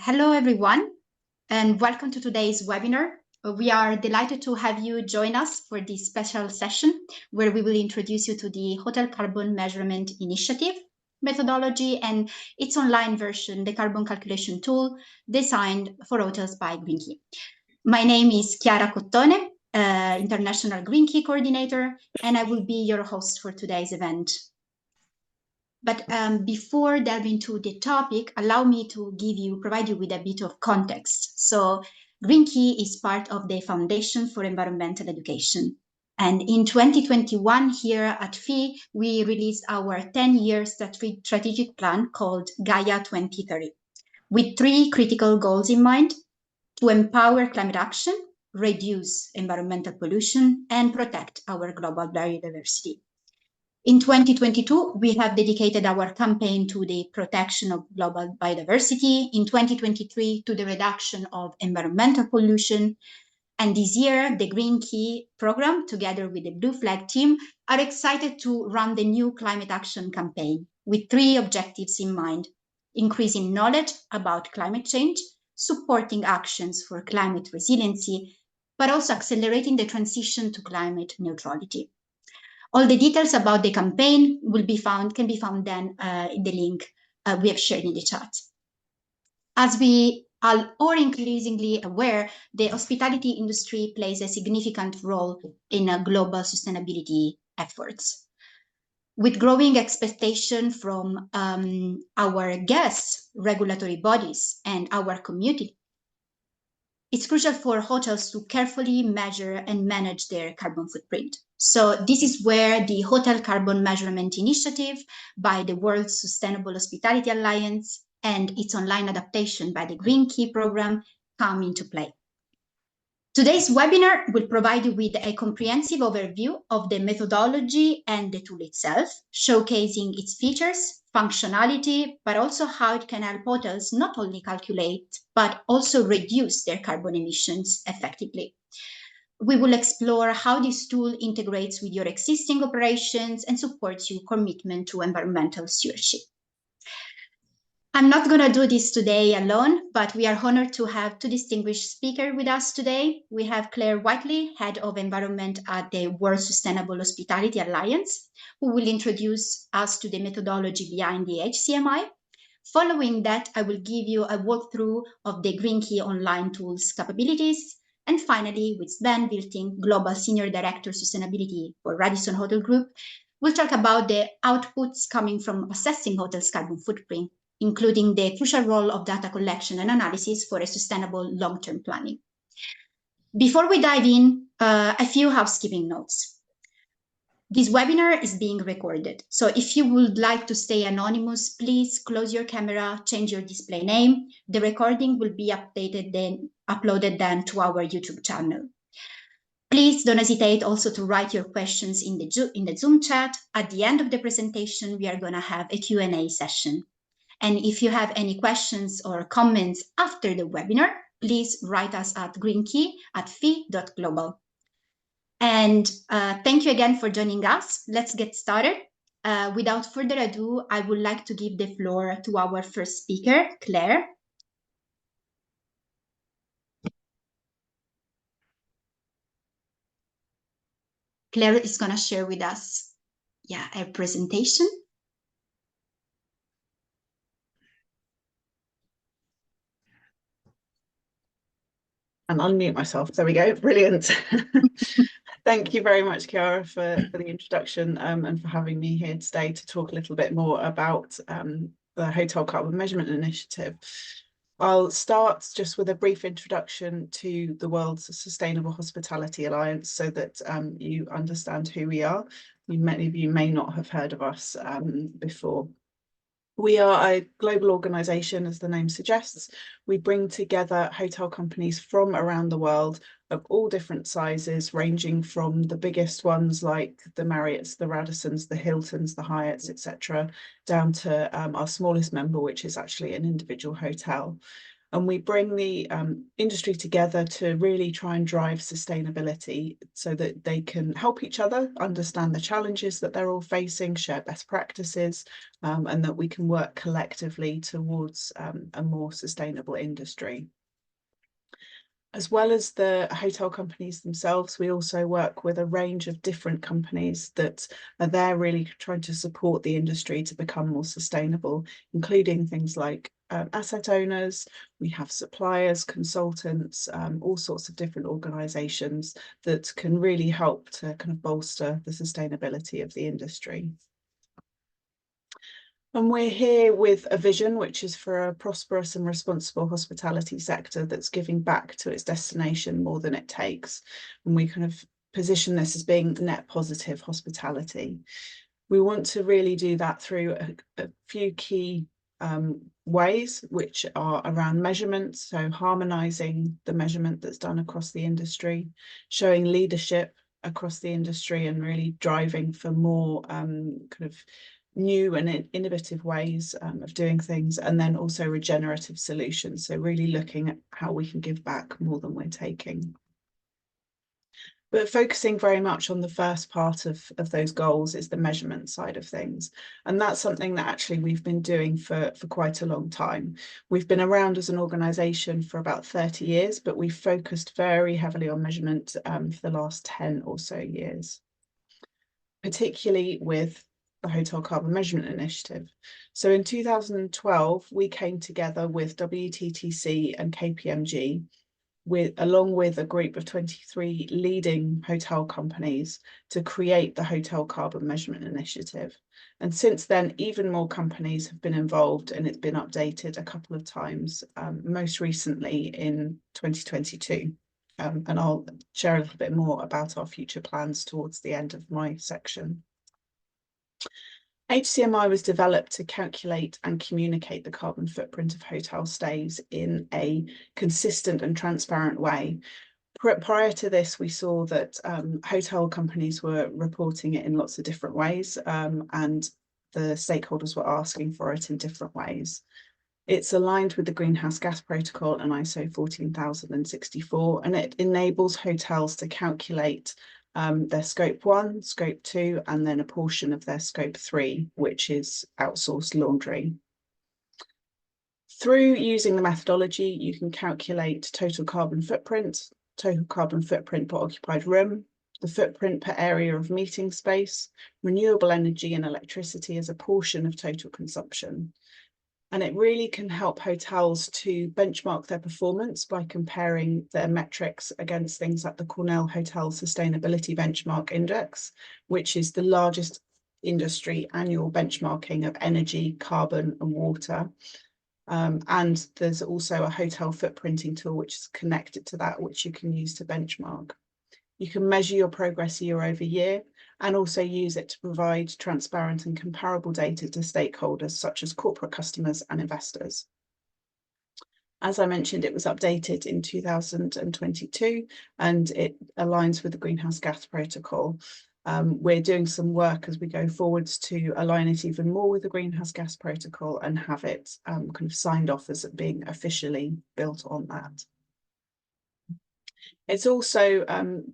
Hello, everyone, and welcome to today's webinar. We are delighted to have you join us for this special session where we will introduce you to the Hotel Carbon Measurement Initiative methodology and its online version, the carbon calculation tool designed for hotels by Green-Key. My name is Chiara Cottone, International Green-Key Coordinator, and I will be your host for today's event. But before delving into the topic, allow me to provide you with a bit of context. So Green-Key is part of the Foundation for Environmental Education. And in 2021, here at FI, we released our 10-year strategic plan called Gaia 2030, with 3 critical goals in mind: to empower climate action, reduce environmental pollution, and protect our global biodiversity. In 2022, we have dedicated our campaign to the protection of global biodiversity, in 2023 to the reduction of environmental pollution, and this year the Green-Key program, together with the Blue Flag team, are excited to run the new climate action campaign with 3 objectives in mind: increasing knowledge about climate change, supporting actions for climate resiliency, but also accelerating the transition to climate neutrality. All the details about the campaign can be found then in the link we have shared in the chat. As we are all increasingly aware, the hospitality industry plays a significant role in global sustainability efforts. With growing expectation from our guests, regulatory bodies, and our community, it's crucial for hotels to carefully measure and manage their carbon footprint. So this is where the Hotel Carbon Measurement Initiative by the World Sustainable Hospitality Alliance and its online adaptation by the Green-Key program come into play. Today's webinar will provide you with a comprehensive overview of the methodology and the tool itself, showcasing its features, functionality, but also how it can help hotels not only calculate, but also reduce their carbon emissions effectively. We will explore how this tool integrates with your existing operations and supports your commitment to environmental stewardship. I'm not going to do this today alone, but we are honored to have 2 distinguished speakers with us today. We have Claire Whitely, Head of Environment at the World Sustainable Hospitality Alliance, who will introduce us to the methodology behind the HCMI. Following that, I will give you a walkthrough of the Green-Key online tools capabilities. And finally, with Sven Wiltink, Global Senior Director Sustainability for Radisson Hotel Group, we'll talk about the outputs coming from assessing hotels' carbon footprint, including the crucial role of data collection and analysis for a sustainable long-term planning. Before we dive in, a few housekeeping notes. This webinar is being recorded, so if you would like to stay anonymous, please close your camera, change your display name. The recording will be uploaded then to our YouTube channel. Please don't hesitate also to write your questions in the Zoom chat. At the end of the presentation, we are going to have a Q&A session. And if you have any questions or comments after the webinar, please write us at greenkey@fi.global. And thank you again for joining us. Let's get started. Without further ado, I would like to give the floor to our first speaker, Claire. Claire is going to share with us a presentation. And unmute myself. There we go. Brilliant. Thank you very much, Chiara, for the introduction and for having me here today to talk a little bit more about the Hotel Carbon Measurement Initiative. I'll start just with a brief introduction to the World's Sustainable Hospitality Alliance so that you understand who we are. Many of you may not have heard of us before. We are a global organisation, as the name suggests. We bring together hotel companies from around the world of all different sizes, ranging from the biggest ones like the Marriotts, the Radissons, the Hiltons, the Hyatts, etc., down to our smallest member, which is actually an individual hotel. And we bring the industry together to really try and drive sustainability so that they can help each other understand the challenges that they're all facing, share best practices, and that we can work collectively towards a more sustainable industry. As well as the hotel companies themselves, we also work with a range of different companies that are there really trying to support the industry to become more sustainable, including things like asset owners. We have suppliers, consultants, all sorts of different organisations that can really help to kind of bolster the sustainability of the industry. And we're here with a vision, which is for a prosperous and responsible hospitality sector that's giving back to its destination more than it takes. And we kind of position this as being net positive hospitality. We want to really do that through a few key ways, which are around measurement, so harmonising the measurement that's done across the industry, showing leadership across the industry and really driving for more kind of new and innovative ways of doing things, and then also regenerative solutions, so really looking at how we can give back more than we're taking. But focusing very much on the first part of those goals is the measurement side of things. And that's something that actually we've been doing for quite a long time. We've been around as an organisation for about 30 years, but we've focused very heavily on measurement for the last 10 or so years, particularly with the Hotel Carbon Measurement Initiative. So in 2012, we came together with WTTC and KPMG, along with a group of 23 leading hotel companies, to create the Hotel Carbon Measurement Initiative. And since then, even more companies have been involved, and it's been updated a couple of times, most recently in 2022. And I'll share a little bit more about our future plans towards the end of my section. HCMI was developed to calculate and communicate the carbon footprint of hotel stays in a consistent and transparent way. Prior to this, we saw that hotel companies were reporting it in lots of different ways, and the stakeholders were asking for it in different ways. It's aligned with the Greenhouse Gas Protocol and ISO 14064, and it enables hotels to calculate their scope 1, scope 2, and then a portion of their scope 3, which is outsourced laundry. Through using the methodology, you can calculate total carbon footprint per occupied room, the footprint per area of meeting space, renewable energy and electricity as a portion of total consumption. And it really can help hotels to benchmark their performance by comparing their metrics against things like the Cornell Hotel Sustainability Benchmark Index, which is the largest industry annual benchmarking of energy, carbon and water. And there's also a hotel footprinting tool which is connected to that, which you can use to benchmark. You can measure your progress year over year, and also use it to provide transparent and comparable data to stakeholders such as corporate customers and investors. As I mentioned, it was updated in 2022, and it aligns with the Greenhouse Gas Protocol. We're doing some work as we go forwards to align it even more with the Greenhouse Gas Protocol and have it kind of signed off as it being officially built on that. It's also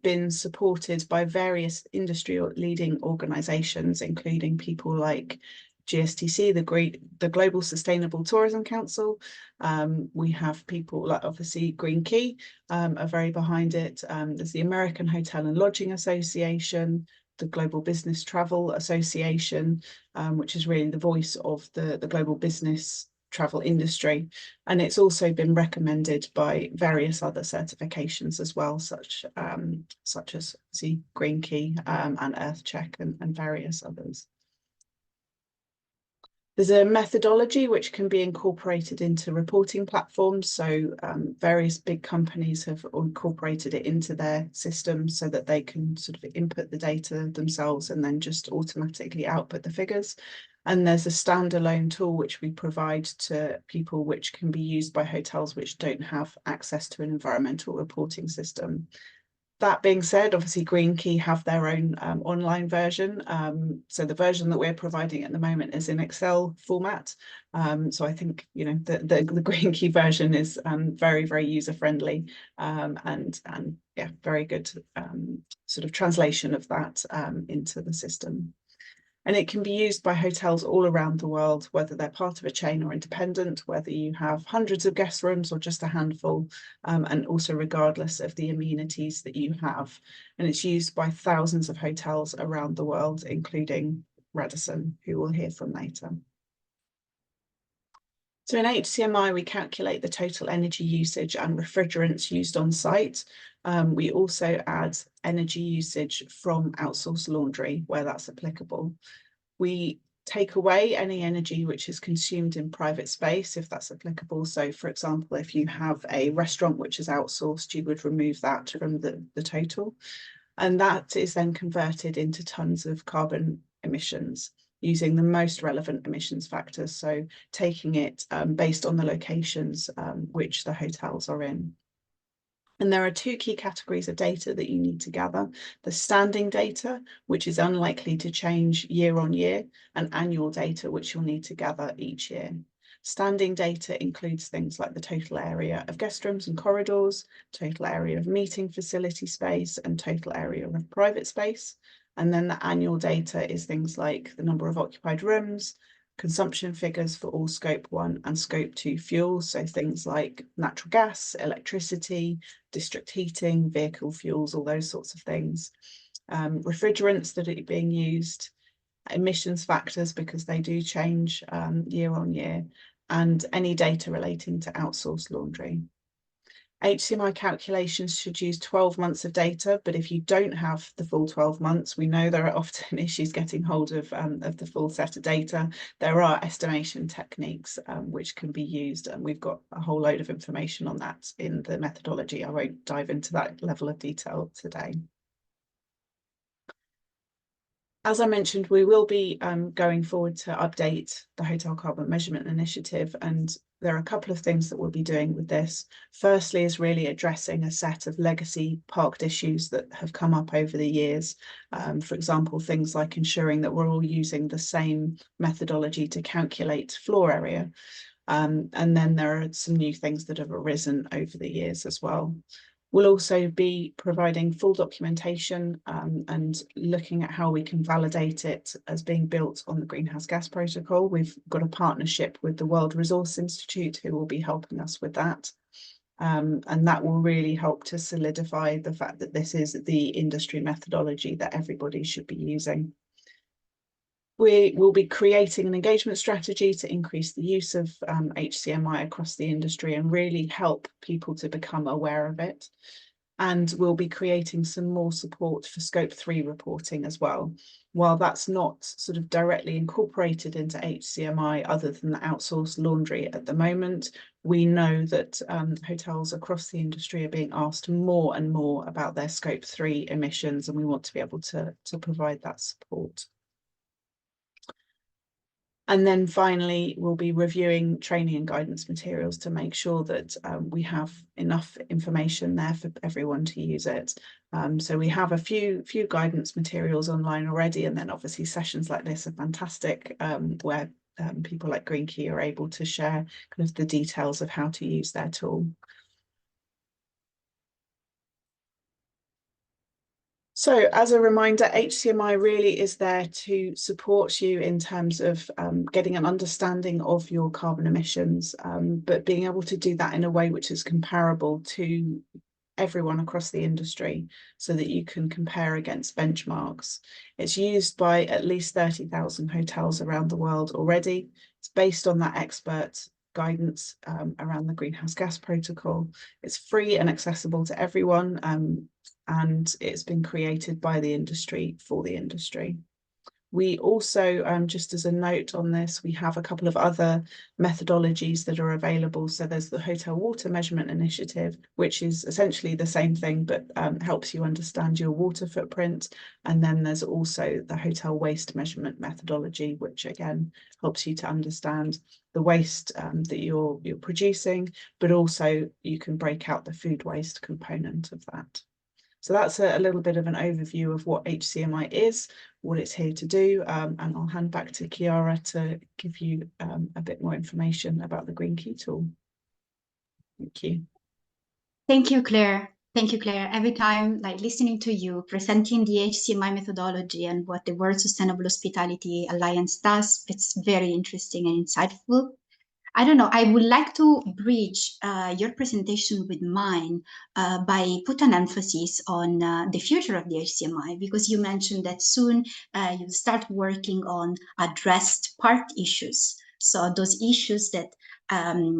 been supported by various industry leading organisations, including people like GSTC, the Global Sustainable Tourism Council. We have people like, obviously, Green Key are very behind it. There's the American Hotel and Lodging Association, the Global Business Travel Association, which is really the voice of the global business travel industry, and it's also been recommended by various other certifications as well, such as Green Key and EarthCheck and various others. There's a methodology which can be incorporated into reporting platforms, so various big companies have incorporated it into their systems so that they can sort of input the data themselves and then just automatically output the figures. And there's a standalone tool which we provide to people, which can be used by hotels which don't have access to an environmental reporting system. That being said, obviously Green Key have their own online version. So the version that we're providing at the moment is in Excel format. So I think, you know, the Green Key version is very, very user friendly and yeah, very good sort of translation of that into the system. And it can be used by hotels all around the world, whether they're part of a chain or independent, whether you have hundreds of guest rooms or just a handful, and also regardless of the amenities that you have. And it's used by thousands of hotels around the world, including Radisson, who we'll hear from later. So in HCMI, we calculate the total energy usage and refrigerants used on site. We also add energy usage from outsourced laundry where that's applicable. We take away any energy which is consumed in private space if that's applicable. So for example, if you have a restaurant which is outsourced, you would remove that from the total. And that is then converted into tons of carbon emissions using the most relevant emissions factors. So taking it based on the locations which the hotels are in. And there are two key categories of data that you need to gather: the standing data, which is unlikely to change year on year, and annual data, which you'll need to gather each year. Standing data includes things like the total area of guest rooms and corridors, total area of meeting facility space, and total area of private space. And then the annual data is things like the number of occupied rooms, consumption figures for all Scope 1 and Scope 2 fuels, so things like natural gas, electricity, district heating, vehicle fuels, all those sorts of things. Refrigerants that are being used, emissions factors because they do change year on year, and any data relating to outsourced laundry. HCMI calculations should use 12 months of data, but if you don't have the full 12 months, we know there are often issues getting hold of the full set of data. There are estimation techniques which can be used, and we've got a whole load of information on that in the methodology. I won't dive into that level of detail today. As I mentioned, we will be going forward to update the Hotel Carbon Measurement Initiative, and there are a couple of things that we'll be doing with this. Firstly is really addressing a set of legacy parked issues that have come up over the years. For example, things like ensuring that we're all using the same methodology to calculate floor area. And then there are some new things that have arisen over the years as well. We'll also be providing full documentation and looking at how we can validate it as being built on the Greenhouse Gas Protocol. We've got a partnership with the World Resource Institute who will be helping us with that. And that will really help to solidify the fact that this is the industry methodology that everybody should be using. We will be creating an engagement strategy to increase the use of HCMI across the industry and really help people to become aware of it. And we'll be creating some more support for Scope 3 reporting as well. While that's not sort of directly incorporated into HCMI other than the outsourced laundry at the moment, we know that hotels across the industry are being asked more and more about their Scope 3 emissions, and we want to be able to provide that support. And then finally, we'll be reviewing training and guidance materials to make sure that we have enough information there for everyone to use it. So we have a few guidance materials online already, and then obviously sessions like this are fantastic, where people like Green Key are able to share kind of the details of how to use their tool. So as a reminder, HCMI really is there to support you in terms of getting an understanding of your carbon emissions, but being able to do that in a way which is comparable to everyone across the industry so that you can compare against benchmarks. It's used by at least 30,000 hotels around the world already. It's based on that expert guidance around the Greenhouse Gas Protocol. It's free and accessible to everyone, and it's been created by the industry for the industry. We also, just as a note on this, we have a couple of other methodologies that are available. So there's the Hotel Water Measurement Initiative, which is essentially the same thing, but helps you understand your water footprint. And then there's also the Hotel Waste Measurement Methodology, which again helps you to understand the waste that you're producing, but also you can break out the food waste component of that. So that's a little bit of an overview of what HCMI is, what it's here to do, and I'll hand back to Chiara to give you a bit more information about the Green Key tool. Thank you. Thank you, Claire. Thank you, Claire. Every time, like listening to you presenting the HCMI methodology and what the World Sustainable Hospitality Alliance does, it's very interesting and insightful. I don't know, I would like to bridge your presentation with mine by put an emphasis on the future of the HCMI, because you mentioned that soon you'll start working on addressed part issues. So those issues that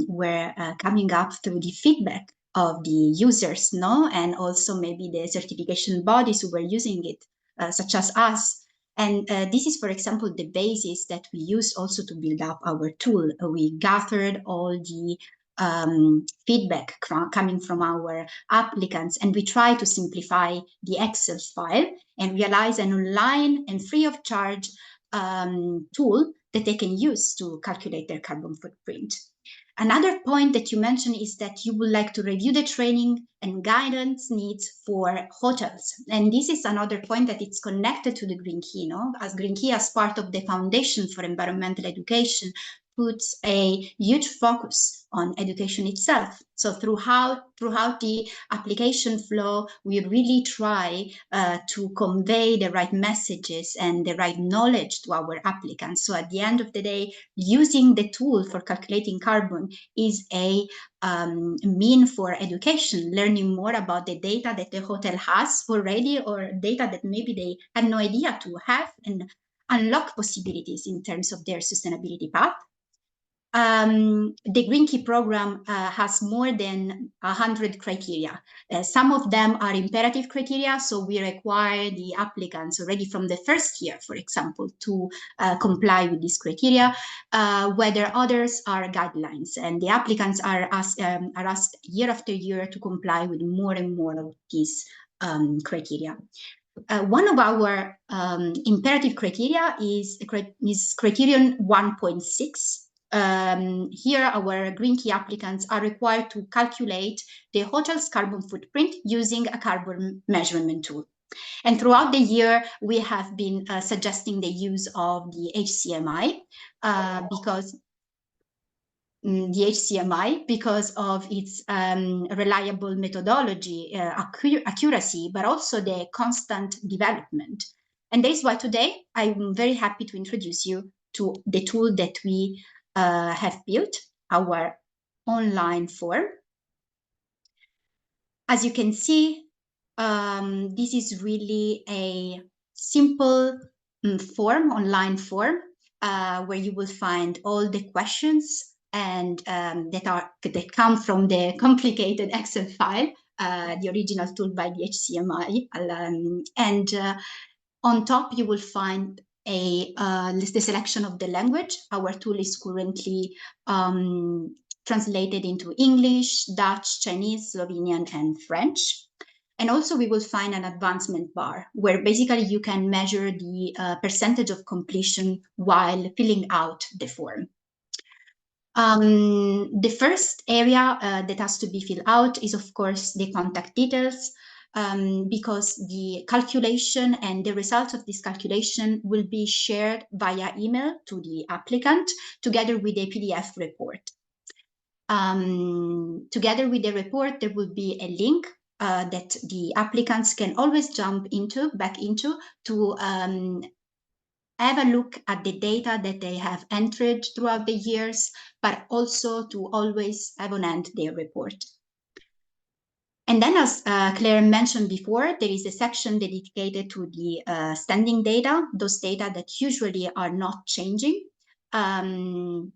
were coming up through the feedback of the users, no? And also maybe the certification bodies who were using it, such as us. And this is, for example, the basis that we used also to build up our tool. We gathered all the feedback coming from our applicants, and we try to simplify the Excel file and realize an online and free of charge tool that they can use to calculate their carbon footprint. Another point that you mentioned is that you would like to review the training and guidance needs for hotels. And this is another point that it's connected to the Green Key, no? As Green Key, as part of the Foundation for Environmental Education, puts a huge focus on education itself. So throughout the application flow, we really try to convey the right messages and the right knowledge to our applicants. So at the end of the day, using the tool for calculating carbon is a mean for education, learning more about the data that the hotel has already, or data that maybe they had no idea to have, and unlock possibilities in terms of their sustainability path. The Green Key program has more than 100 criteria. Some of them are imperative criteria, so we require the applicants already from the first year, for example, to comply with these criteria, whether others are guidelines, and the applicants are asked year after year to comply with more and more of these criteria. One of our imperative criteria is criterion 1.6. Here, our Green Key applicants are required to calculate the hotel's carbon footprint using a carbon measurement tool. And throughout the year, we have been suggesting the use of the HCMI because of its reliable methodology, accuracy, but also the constant development. And that is why today I'm very happy to introduce you to the tool that we have built, our online form. As you can see, this is really a simple online form, where you will find all the questions and that come from the complicated Excel file, the original tool by the HCMI. On top, you will find the selection of the language. Our tool is currently translated into English, Dutch, Chinese, Slovenian, and French. And also we will find an advancement bar where basically you can measure the percentage of completion while filling out the form. The first area that has to be filled out is, of course, the contact details, because the calculation and the results of this calculation will be shared via email to the applicant together with a PDF report. Together with the report, there will be a link that the applicants can always jump back into to have a look at the data that they have entered throughout the years, but also to always have on hand their report. And then, as Claire mentioned before, there is a section dedicated to the standing data, those data that usually are not changing, and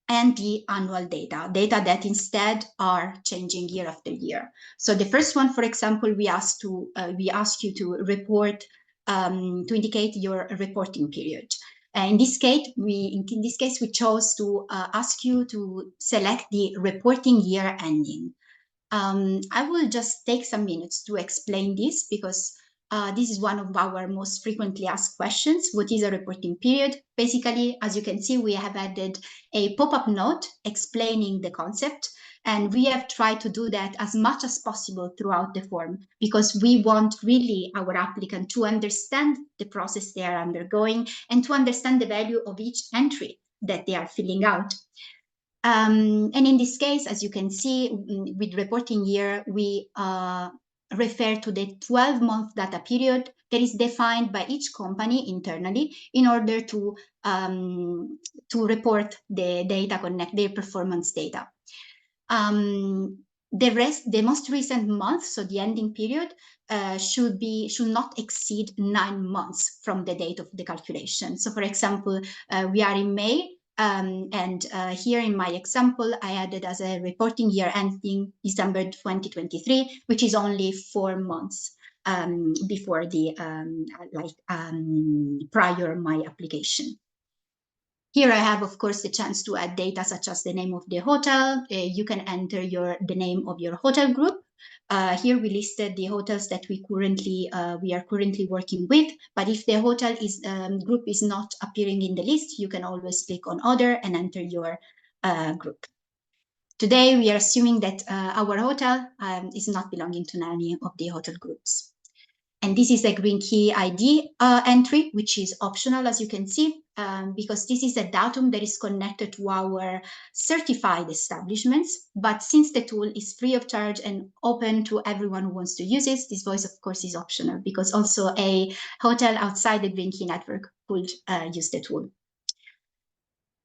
the annual data that instead are changing year after year. So the first one, for example, we ask you to report, to indicate your reporting period. In this case, we chose to ask you to select the reporting year ending. I will just take some minutes to explain this, because This is one of our most frequently asked questions. What is a reporting period? Basically, as you can see, we have added a pop-up note explaining the concept, and we have tried to do that as much as possible throughout the form, because we want really our applicant to understand the process they are undergoing and to understand the value of each entry that they are filling out. And in this case, as you can see, with reporting year, we refer to the 12-month data period that is defined by each company internally in order to report the data, connect their performance data. The most recent month, so the ending period, should not exceed 9 months from the date of the calculation. So, for example, we are in May. And here in my example, I added as a reporting year ending December 2023, which is only 4 months before the prior my application. Here I have, of course, the chance to add data such as the name of the hotel. You can enter the name of your hotel group. Here we listed the hotels that we are currently working with. But if the hotel group is not appearing in the list, you can always click on Other and enter your group. Today we are assuming that our hotel is not belonging to any of the hotel groups. And this is a green key ID entry, which is optional, as you can see, because this is a datum that is connected to our certified establishments. But since the tool is free of charge and open to everyone who wants to use it, this voice, of course, is optional, because also a hotel outside the green key network could use the tool.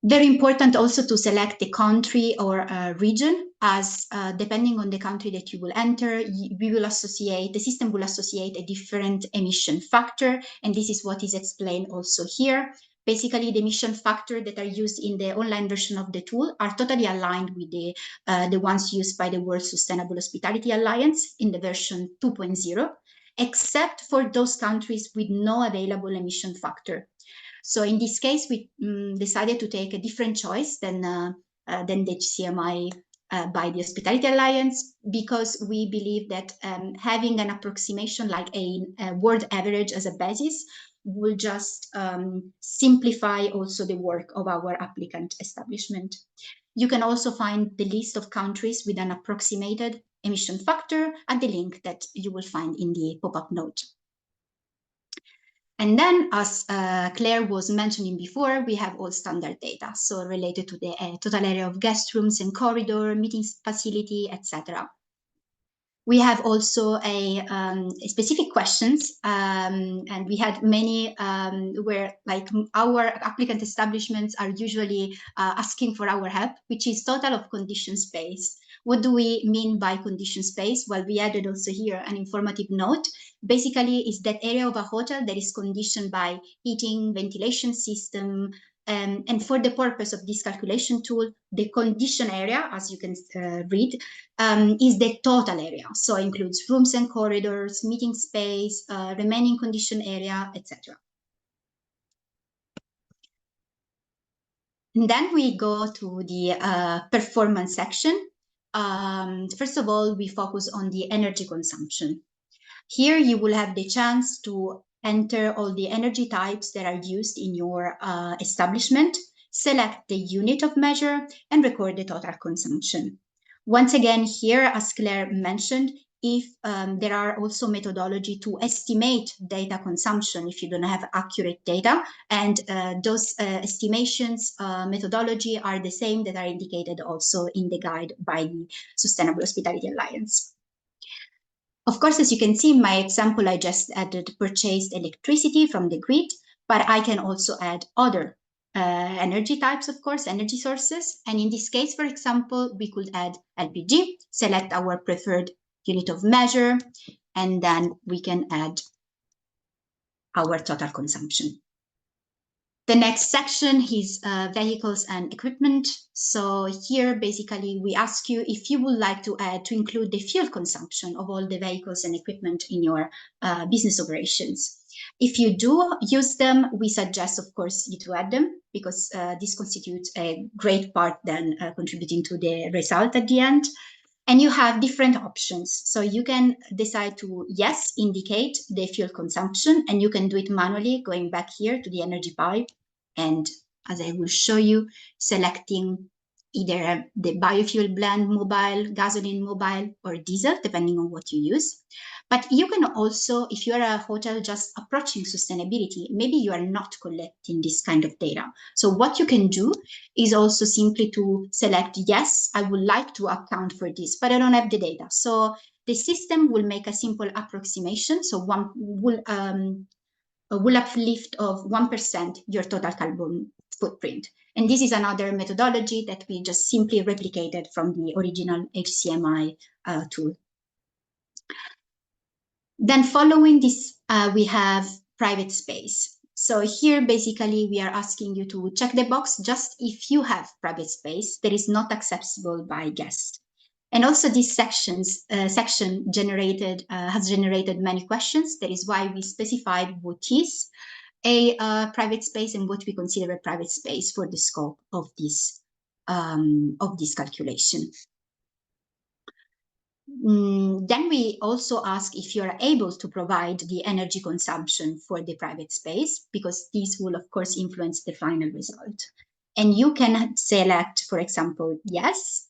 Very important also to select the country or region, as depending on the country that you will enter, the system will associate a different emission factor, and this is what is explained also here. Basically, the emission factor that are used in the online version of the tool are totally aligned with the ones used by the World Sustainable Hospitality Alliance in the version 2.0, except for those countries with no available emission factor. So in this case, we decided to take a different choice than the HCMI by the Hospitality Alliance, because we believe that having an approximation like a world average as a basis will just simplify also the work of our applicant establishment. You can also find the list of countries with an approximated emission factor at the link that you will find in the pop-up note. And then, as Claire was mentioning before, we have all standard data, so related to the total area of guest rooms and corridor, meeting facility, etc. We have also specific questions, and we had many where our applicant establishments are usually asking for our help, which is total of condition space. What do we mean by condition space? Well, we added also here an informative note. Basically, it's that area of a hotel that is conditioned by heating, ventilation system, and for the purpose of this calculation tool, the condition area, as you can read, is the total area. So it includes rooms and corridors, meeting space, remaining condition area, etc. And then we go to the performance section. First of all, we focus on the energy consumption. Here you will have the chance to enter all the energy types that are used in your establishment, select the unit of measure, and record the total consumption. Once again, here, as Claire mentioned, if there are also methodology to estimate data consumption if you don't have accurate data, and those estimations methodology are the same that are indicated also in the guide by the Sustainable Hospitality Alliance. Of course, as you can see in my example, I just added purchased electricity from the grid, but I can also add other energy types, of course, energy sources. And in this case, for example, we could add LPG, select our preferred unit of measure, and then we can add our total consumption. The next section is vehicles and equipment. So here, basically, we ask you if you would like to include the fuel consumption of all the vehicles and equipment in your business operations. If you do use them, we suggest, of course, you to add them, because this constitutes a great part then contributing to the result at the end. And you have different options. So you can decide to, yes, indicate the fuel consumption, and you can do it manually, going back here to the energy pipe. And as I will show you, selecting either the biofuel blend mobile, gasoline mobile, or diesel, depending on what you use. But you can also, if you are a hotel just approaching sustainability, maybe you are not collecting this kind of data. So what you can do is also simply to select, yes, I would like to account for this, but I don't have the data. So the system will make a simple approximation. So one will uplift of 1% your total carbon footprint. And this is another methodology that we just simply replicated from the original HCMI tool. Then following this, we have private space. So here, basically, we are asking you to check the box just if you have private space that is not accessible by guests. And also this section has generated many questions. That is why we specified what is a private space and what we consider a private space for the scope of this calculation. Then we also ask if you are able to provide the energy consumption for the private space, because this will, of course, influence the final result. And you can select, for example, yes,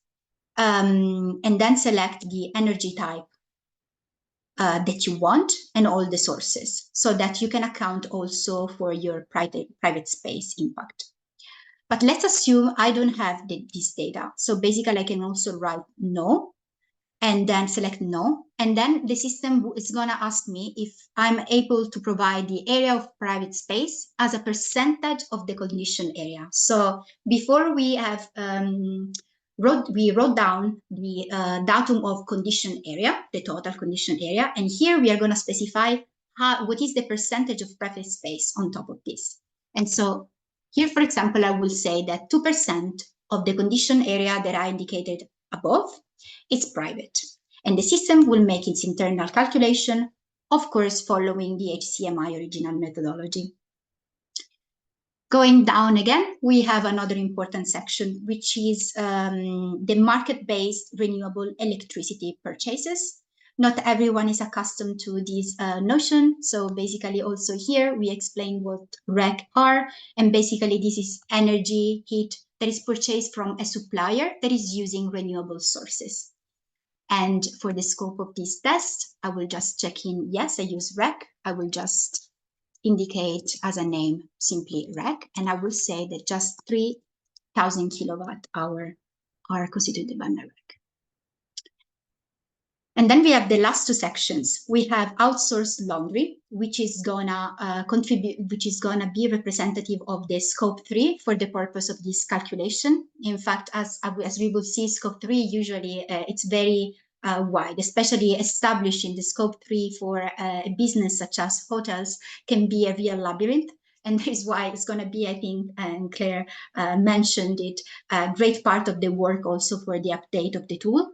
and then select the energy type that you want and all the sources, so that you can account also for your private space impact. But let's assume I don't have this data. So basically, I can also write no, and then select no. And then the system is going to ask me if I'm able to provide the area of private space as a percentage of the condition area. So before we have wrote down the datum of condition area, the total condition area. And here we are going to specify what is the percentage of private space on top of this. And so here, for example, I will say that 2% of the condition area that I indicated above, it's private. And the system will make its internal calculation, of course, following the HCMI original methodology. Going down again, we have another important section, which is the market-based renewable electricity purchases. Not everyone is accustomed to this notion. So basically also here, we explain what REC are. And basically this is energy, heat that is purchased from a supplier that is using renewable sources. And for the scope of this test, I will just check in, yes, I use REC. I will just indicate as a name simply REC, and I will say that just 3,000 kilowatt hour are constituted by my REC. And then we have the last two sections. We have outsourced laundry, which is gonna be representative of the scope 3 for the purpose of this calculation. In fact, as we will see, scope 3 usually it's very wide, especially establishing the scope 3 for a business such as hotels can be a real labyrinth. And that is why it's going to be, I think, and Claire mentioned it, a great part of the work also for the update of the tool.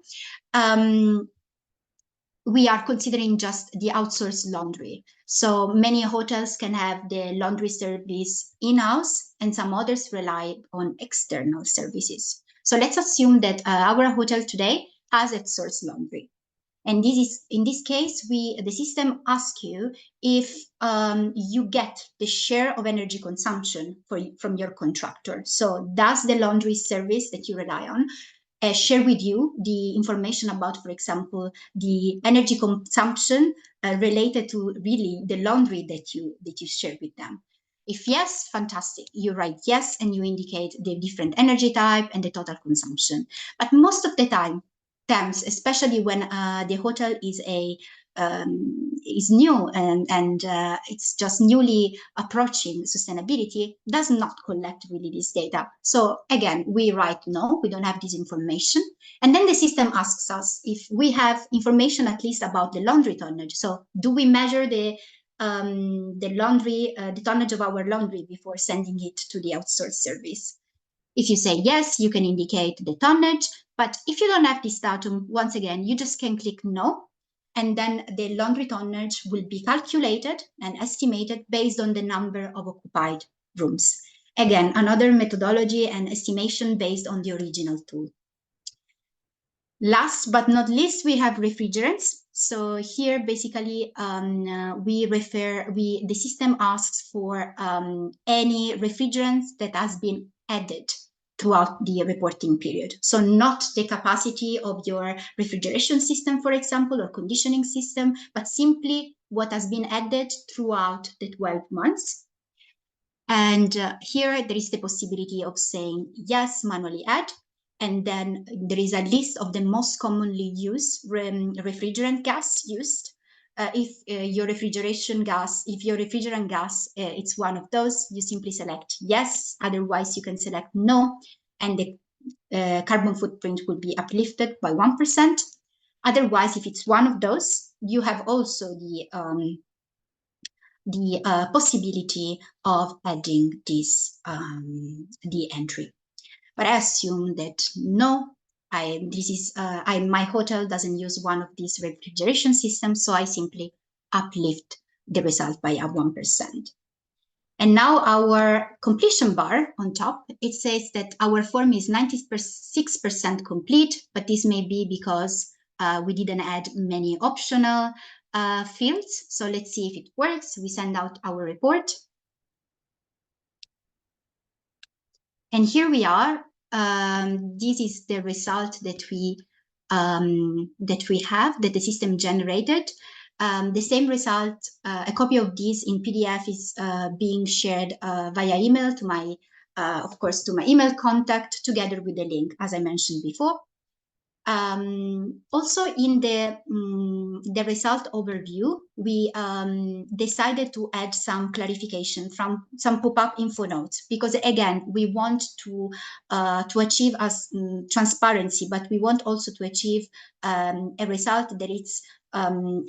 We are considering just the outsourced laundry. So many hotels can have the laundry service in-house, and some others rely on external services. So let's assume that our hotel today has outsourced laundry. And this is, in this case, the system asks you if you get the share of energy consumption from your contractor. So does the laundry service that you rely on share with you the information about, for example, the energy consumption related to really the laundry that you share with them? If yes, fantastic. You write yes, and you indicate the different energy type and the total consumption. But most of the time, especially when the hotel is new and it's just newly approaching sustainability, does not collect really this data. So again, we write no, we don't have this information. And then the system asks us if we have information at least about the laundry tonnage. So do we measure the tonnage of our laundry before sending it to the outsourced service? If you say yes, you can indicate the tonnage. But if you don't have this datum, once again, you just can click no. And then the laundry tonnage will be calculated and estimated based on the number of occupied rooms. Again, another methodology and estimation based on the original tool. Last but not least, we have refrigerants. So here, basically, the system asks for any refrigerants that has been added throughout the reporting period. So not the capacity of your refrigeration system, for example, or conditioning system, but simply what has been added throughout the 12 months. And here there is the possibility of saying, yes, manually add. And then there is a list of the most commonly used refrigerant gas used. If your refrigerant gas, it's one of those, you simply select yes. Otherwise, you can select no. And the carbon footprint will be uplifted by 1%. Otherwise, if it's one of those, you have also the possibility of adding this the entry. But I assume that no, my hotel doesn't use one of these refrigeration systems, so I simply uplift the result by 1%. And now our completion bar on top, it says that our form is 96% complete, but this may be because we didn't add many optional fields. So let's see if it works. We send out our report. And here we are. This is the result that we have, that the system generated. The same result, a copy of this in PDF is being shared via email to my, of course, to my email contact, together with the link, as I mentioned before. Also in the result overview, we decided to add some clarification from some pop-up info notes, because again, we want to achieve transparency, but we want also to achieve a result that is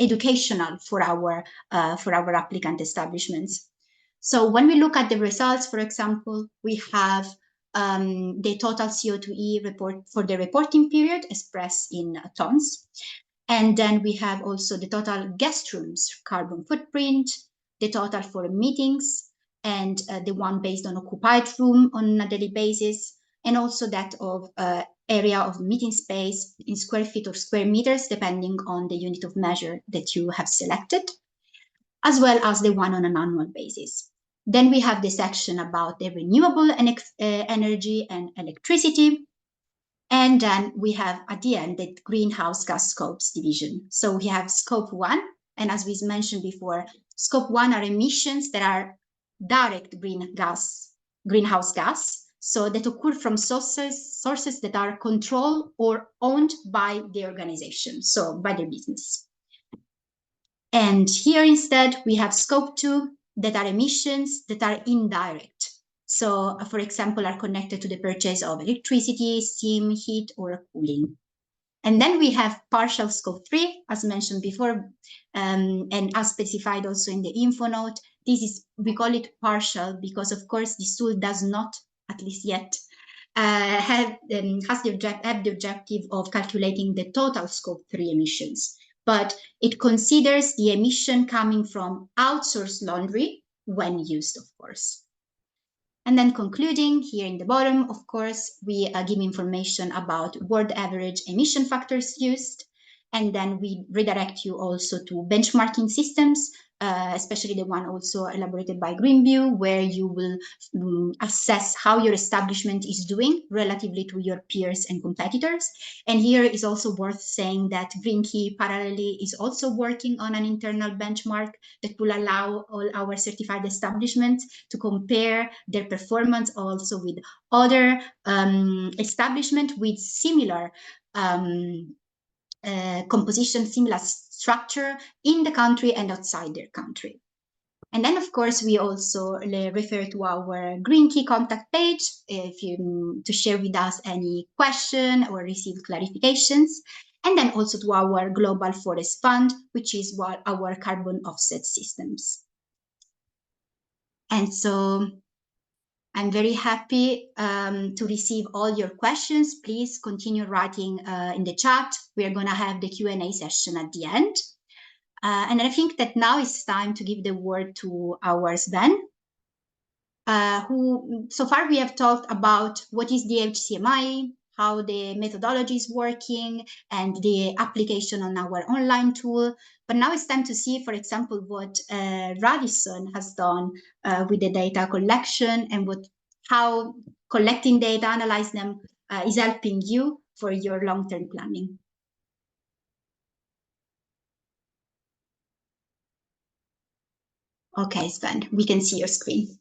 educational for our applicant establishments. So when we look at the results, for example, we have the total CO2e report for the reporting period expressed in tons. And then we have also the total guest rooms carbon footprint, the total for meetings, and the one based on occupied room on a daily basis, and also that of area of meeting space in square feet or square meters, depending on the unit of measure that you have selected, as well as the one on an annual basis. Then we have the section about the renewable energy and electricity. And then we have at the end the greenhouse gas scopes division. So we have scope 1. And as we mentioned before, scope 1 are emissions that are direct greenhouse gas. So that occur from sources that are controlled or owned by the organization, so by the business. And here instead, we have scope 2, that are emissions that are indirect. So, for example, are connected to the purchase of electricity, steam, heat, or cooling. And then we have partial scope 3, as mentioned before, and as specified also in the info note. We call it partial because, of course, this tool does not, at least yet, have the objective of calculating the total scope 3 emissions. But it considers the emission coming from outsourced laundry when used, of course. And then concluding, here in the bottom, of course, we give information about world average emission factors used. And then we redirect you also to benchmarking systems, especially the one also elaborated by Greenview, where you will assess how your establishment is doing relatively to your peers and competitors. And here is also worth saying that Greenkey parallelly is also working on an internal benchmark that will allow all our certified establishments to compare their performance also with other establishments with similar composition, similar structure in the country and outside their country. And then, of course, we also refer to our Greenkey contact page to share with us any question or receive clarifications. And then also to our Global Forest Fund, which is our carbon offset systems. And so I'm very happy to receive all your questions. Please continue writing in the chat. We are going to have the Q&A session at the end. And I think that now it's time to give the word to our Sven, who so far we have talked about what is the HCMI, how the methodology is working and the application on our online tool. But now it's time to see, for example, what Radisson has done with the data collection and how collecting data, analyze them is helping you for your long-term planning. Okay, Sven, we can see your screen.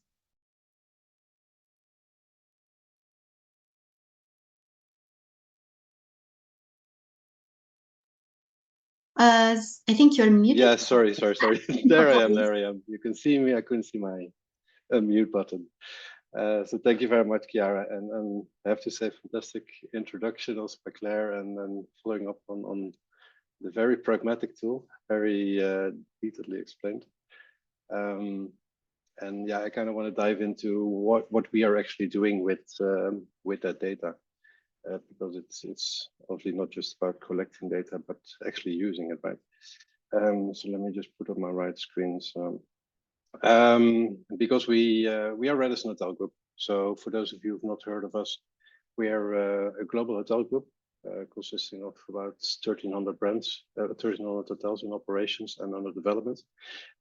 I think you're muted. Yeah, sorry. There I am. You can see me. I couldn't see my mute button. So thank you very much, Chiara. And I have to say, fantastic introduction also by Claire, and then following up on the very pragmatic tool, very detailedly explained. And yeah, I kind of want to dive into what we are actually doing with that data. Because it's obviously not just about collecting data, but actually using it, right? So let me just put up my right screen. So because we are Radisson Hotel Group. So for those of you who've not heard of us, we are a global hotel group consisting of about 1,300 brands, 1,300 hotels in operations and under development.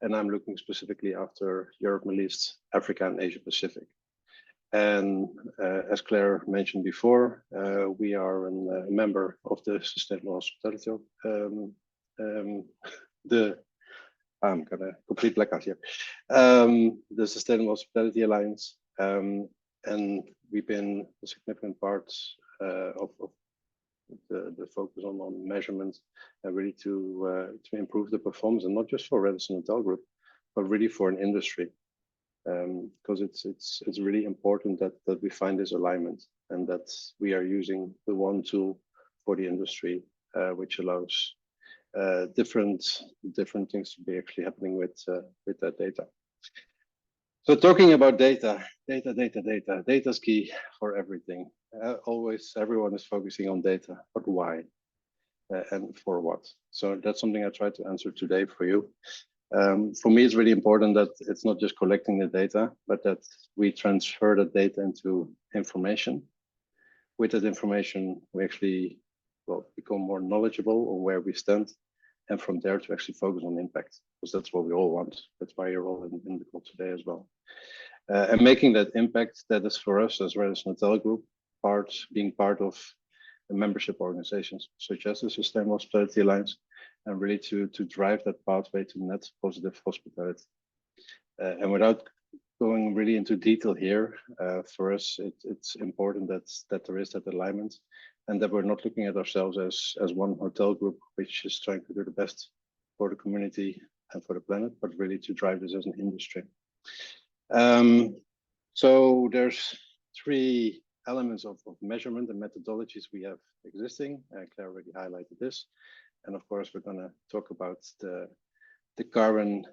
And I'm looking specifically after Europe, Middle East, Africa, and Asia Pacific. And as Claire mentioned before, we are a member of the Sustainable Hospitality. I'm gonna complete blackout here. The Sustainable Hospitality Alliance, and we've been a significant part of the focus on measurements, really to improve the performance, and not just for Radisson Hotel Group, but really for an industry. Because it's really important that we find this alignment and that we are using the one tool for the industry, which allows different things to be actually happening with that data. So talking about data is key for everything. Always everyone is focusing on data, but why and for what? So that's something I try to answer today for you. For me, it's really important that it's not just collecting the data, but that we transfer the data into information. With that information, we actually become more knowledgeable on where we stand, and from there to actually focus on impact, because that's what we all want. That's why you're all in the call today as well. And making that impact, that is for us as Radisson Hotel Group, being part of the membership organizations, such as the Sustainable Hospitality Alliance, and really to drive that pathway to net positive hospitality. And without going really into detail here, for us, it's important that there is that alignment, and that we're not looking at ourselves as one hotel group, which is trying to do the best for the community and for the planet, but really to drive this as an industry. So there's three elements of measurement and methodologies we have existing. Claire already highlighted this. And of course, we're going to talk about the carbon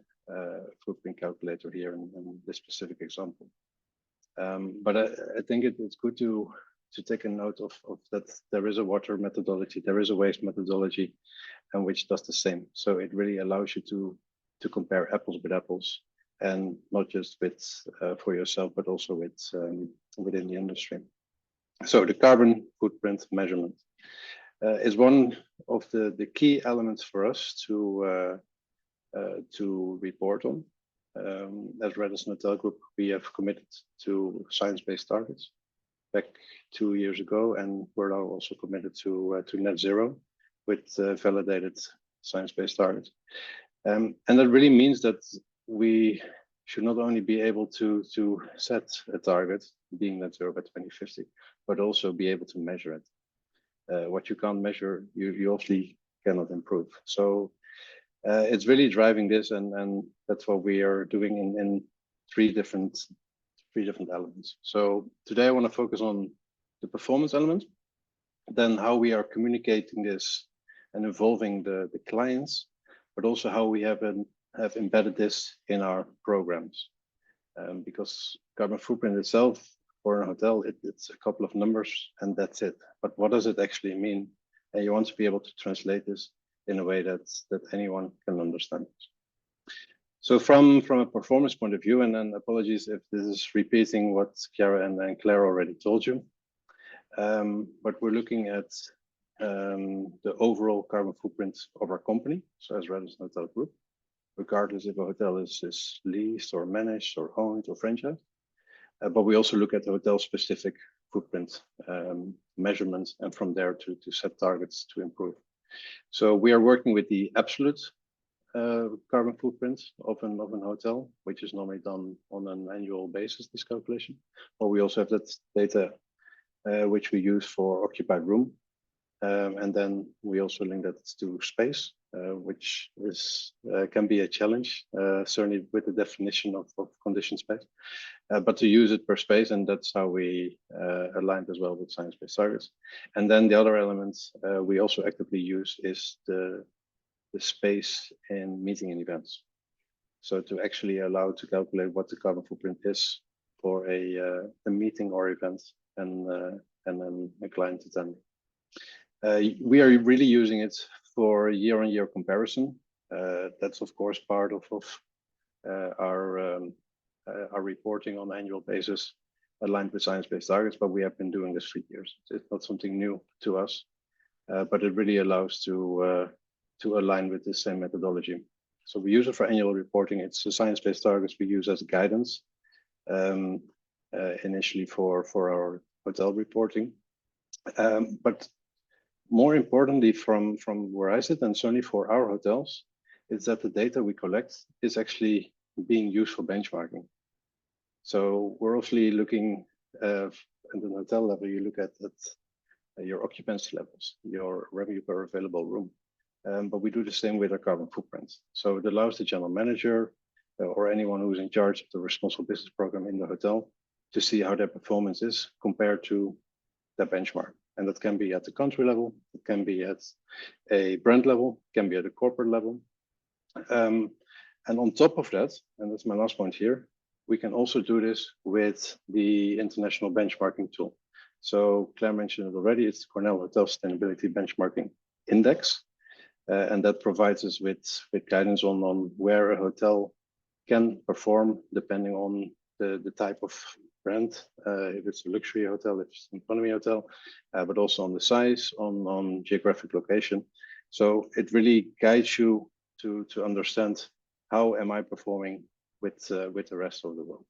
footprint calculator here in this specific example. But I think it's good to take a note of that there is a water methodology, there is a waste methodology, and which does the same. So it really allows you to compare apples with apples, and not just with for yourself, but also with within the industry. So the carbon footprint measurement is one of the key elements for us to report on. As Radisson Hotel Group, we have committed to science-based targets back 2 years ago, and we're now also committed to net zero with validated science-based targets. And that really means that we should not only be able to set a target, being net zero by 2050, but also be able to measure it. What you can't measure, you obviously cannot improve. So it's really driving this, and that's what we are doing in three different elements. So today I want to focus on the performance element, then how we are communicating this and involving the clients, but also how we have embedded this in our programs. Because carbon footprint itself for a hotel, it's a couple of numbers and that's it. But what does it actually mean? And you want to be able to translate this in a way that anyone can understand. So from a performance point of view, and then apologies if this is repeating what Chiara and Claire already told you. but we're looking at the overall carbon footprint of our company, so as Radisson Hotel Group, regardless if a hotel is leased or managed or owned or franchised. But we also look at the hotel-specific footprint measurements, and from there to set targets to improve. So we are working with the absolute carbon footprint of an hotel, which is normally done on an annual basis, this calculation. But we also have that data which we use for occupied room. And then we also link that to space, which is can be a challenge, certainly with the definition of conditioned space. But to use it per space, and that's how we aligned as well with science-based targets. And then the other elements we also actively use is the space in meeting and events. So to actually allow to calculate what the carbon footprint is for a meeting or event, and then a client attending. We are really using it for year-on-year comparison. That's of course part of our reporting on an annual basis, aligned with science-based targets. But we have been doing this for years. It's not something new to us, but it really allows to align with the same methodology. So we use it for annual reporting. It's the science-based targets we use as guidance initially for our hotel reporting, but more importantly, from where I sit, and certainly for our hotels, is that the data we collect is actually being used for benchmarking. So we're also looking at the hotel level. You look at your occupancy levels, your revenue per available room, but we do the same with our carbon footprint. So it allows the general manager or anyone who's in charge of the responsible business program in the hotel to see how their performance is compared to the benchmark. And that can be at the country level, it can be at a brand level, it can be at a corporate level. And on top of that, and that's my last point here, we can also do this with the international benchmarking tool. So Claire mentioned it already, it's the Cornell Hotel Sustainability Benchmarking Index. And that provides us with guidance on where a hotel can perform depending on the type of brand, if it's a luxury hotel, if it's an economy hotel, but also on the size, on geographic location. So it really guides you to understand how am I performing with the rest of the world.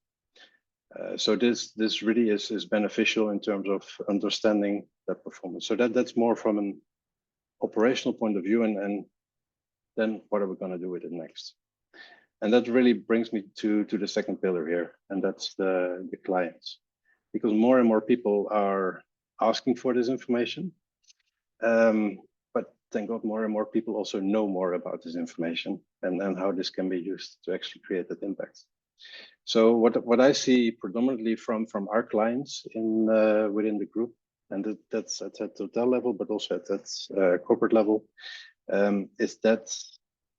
So this really is beneficial in terms of understanding that performance. So that's more from an operational point of view, and then what are we going to do with it next? And that really brings me to the second pillar here, and that's the clients, because more and more people are asking for this information. But thank God more and more people also know more about this information and how this can be used to actually create that impact. So what I see predominantly from our clients within the group, and that's at that hotel level, but also at that corporate level, is that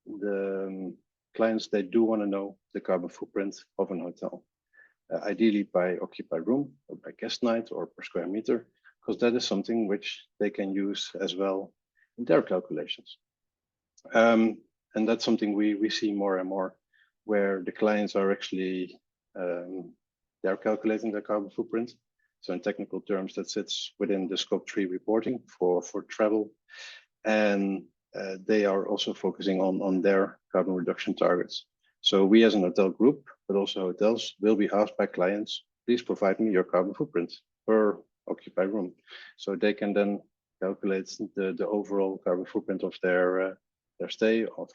the clients, they do want to know the carbon footprint of an hotel, ideally by occupied room or by guest night or per square meter, because that is something which they can use as well in their calculations. And that's something we see more and more, where the clients are actually they're calculating their carbon footprint. So in technical terms, that sits within the Scope 3 reporting for travel, and they are also focusing on their carbon reduction targets. So we as an hotel group, but also hotels, will be asked by clients, please provide me your carbon footprint per occupied room. So they can then calculate the overall carbon footprint of their stay, of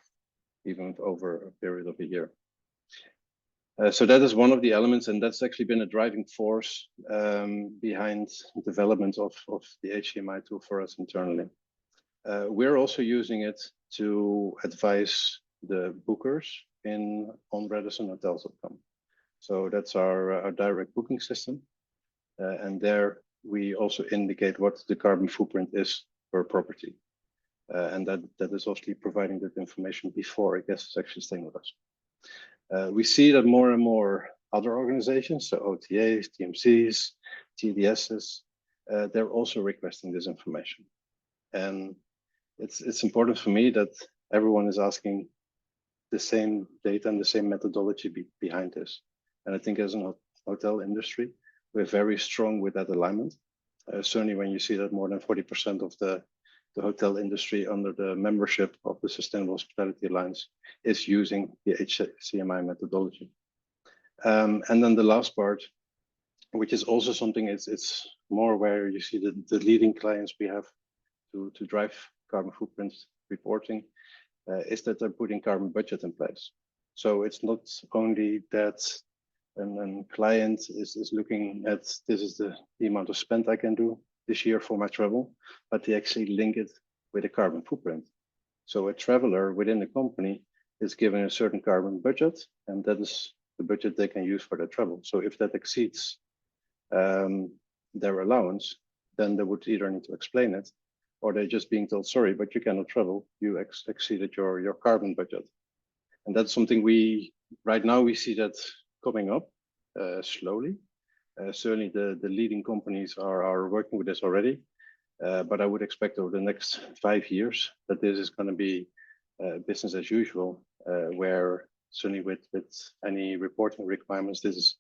even over a period of a year. So that is one of the elements, and that's actually been a driving force behind the development of the HCMI tool for us internally. We're also using it to advise the bookers on RadissonHotels.com. So that's our direct booking system, and there we also indicate what the carbon footprint is per property, and that is obviously providing that information before a guest is actually staying with us. We see that more and more other organizations, so OTAs, TMCs, TDSs, they're also requesting this information. And it's important for me that everyone is asking the same data and the same methodology behind this. And I think as a hotel industry, we're very strong with that alignment. Certainly when you see that more than 40% of the hotel industry under the membership of the Sustainable Hospitality Alliance is using the HCMI methodology. And then the last part, which is also something, it's more where you see the leading clients we have to drive carbon footprint reporting, is that they're putting carbon budget in place. So it's not only that a client is looking at, this is the amount of spend I can do this year for my travel, but they actually link it with a carbon footprint. So a traveler within the company is given a certain carbon budget, and that is the budget they can use for their travel. So if that exceeds their allowance, then they would either need to explain it, or they're just being told, sorry, but you cannot travel, you exceeded your carbon budget. And that's something right now we see that coming up slowly. Certainly the leading companies are working with this already, but I would expect over the next 5 years that this is going to be business as usual, where certainly with any reporting requirements, this is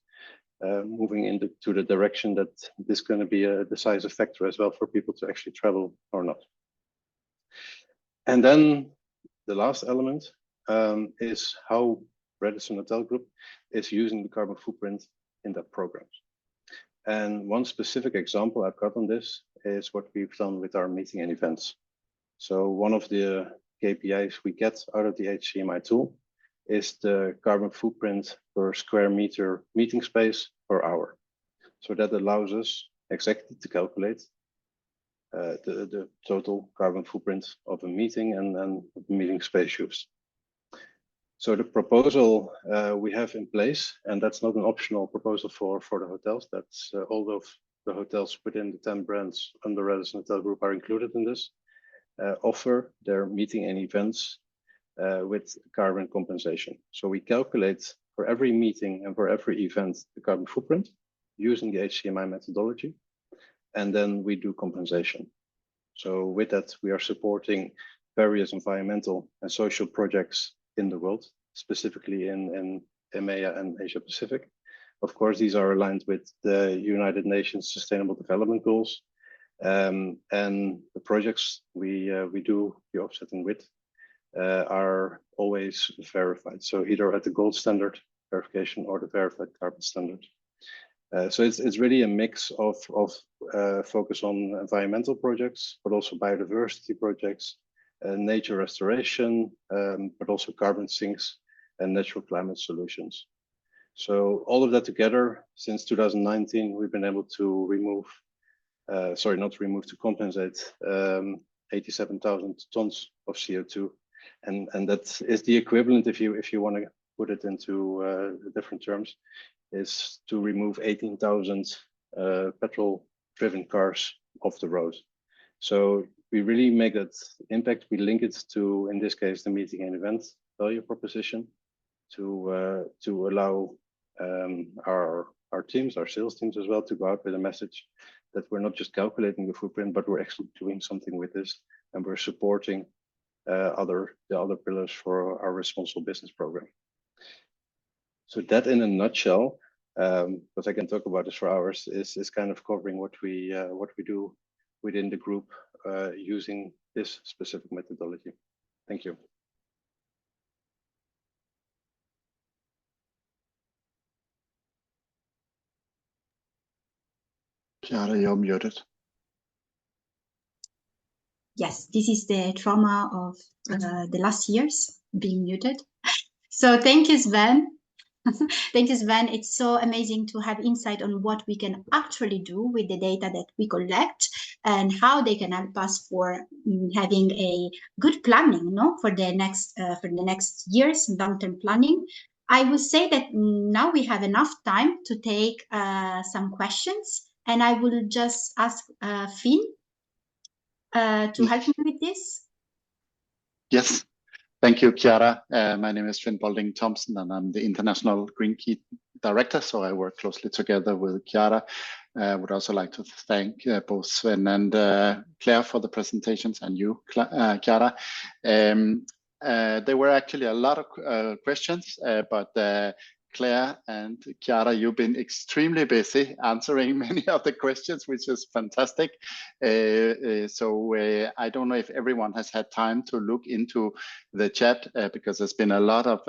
moving into the direction that this is going to be a decisive factor as well for people to actually travel or not. And then the last element is how Radisson Hotel Group is using the carbon footprint in their programs. And one specific example I've got on this is what we've done with our meeting and events. So one of the KPIs we get out of the HCMI tool is the carbon footprint per square meter meeting space per hour. So that allows us exactly to calculate the total carbon footprint of a meeting and meeting space use. So the proposal we have in place, and that's not an optional proposal for the hotels, that's all of the hotels within the 10 brands under Radisson Hotel Group are included in this, offer their meeting and events with carbon compensation. So we calculate for every meeting and for every event the carbon footprint using the HCMI methodology, and then we do compensation. So with that, we are supporting various environmental and social projects in the world, specifically in EMEA and Asia Pacific. Of course, these are aligned with the United Nations Sustainable Development Goals, and the projects we do the offsetting with are always verified. So either at the gold standard verification or the verified carbon standard. So it's really a mix of focus on environmental projects, but also biodiversity projects, nature restoration, but also carbon sinks and natural climate solutions. So all of that together, since 2019, we've been able to to compensate 87,000 tons of CO2, and that is the equivalent, if you want to put it into different terms, is to remove 18,000 petrol-driven cars off the road. So we really make that impact. We link it to, in this case, the meeting and event value proposition to allow our teams, our sales teams as well, to go out with a message that we're not just calculating the footprint, but we're actually doing something with this, and we're supporting the other pillars for our responsible business program. So that, in a nutshell, because I can talk about this for hours, is kind of covering what we do within the group using this specific methodology. Thank you. Chiara, you're muted. Yes, this is the trauma of the last years, being muted. So thank you, Sven. Thank you, Sven. It's so amazing to have insight on what we can actually do with the data that we collect and how they can help us for having a good planning, for the next years, long-term planning. I would say that now we have enough time to take some questions, and I will just ask Finn to help me with this. Yes. Thank you, Chiara. My name is Sven Wiltink Thompson, and I'm the International Green Key Director, so I work closely together with Chiara. I would also like to thank both Sven and Claire for the presentations, and you, Chiara. There were actually a lot of questions, but Claire and Chiara, you've been extremely busy answering many of the questions, which is fantastic. So I don't know if everyone has had time to look into the chat because there's been a lot of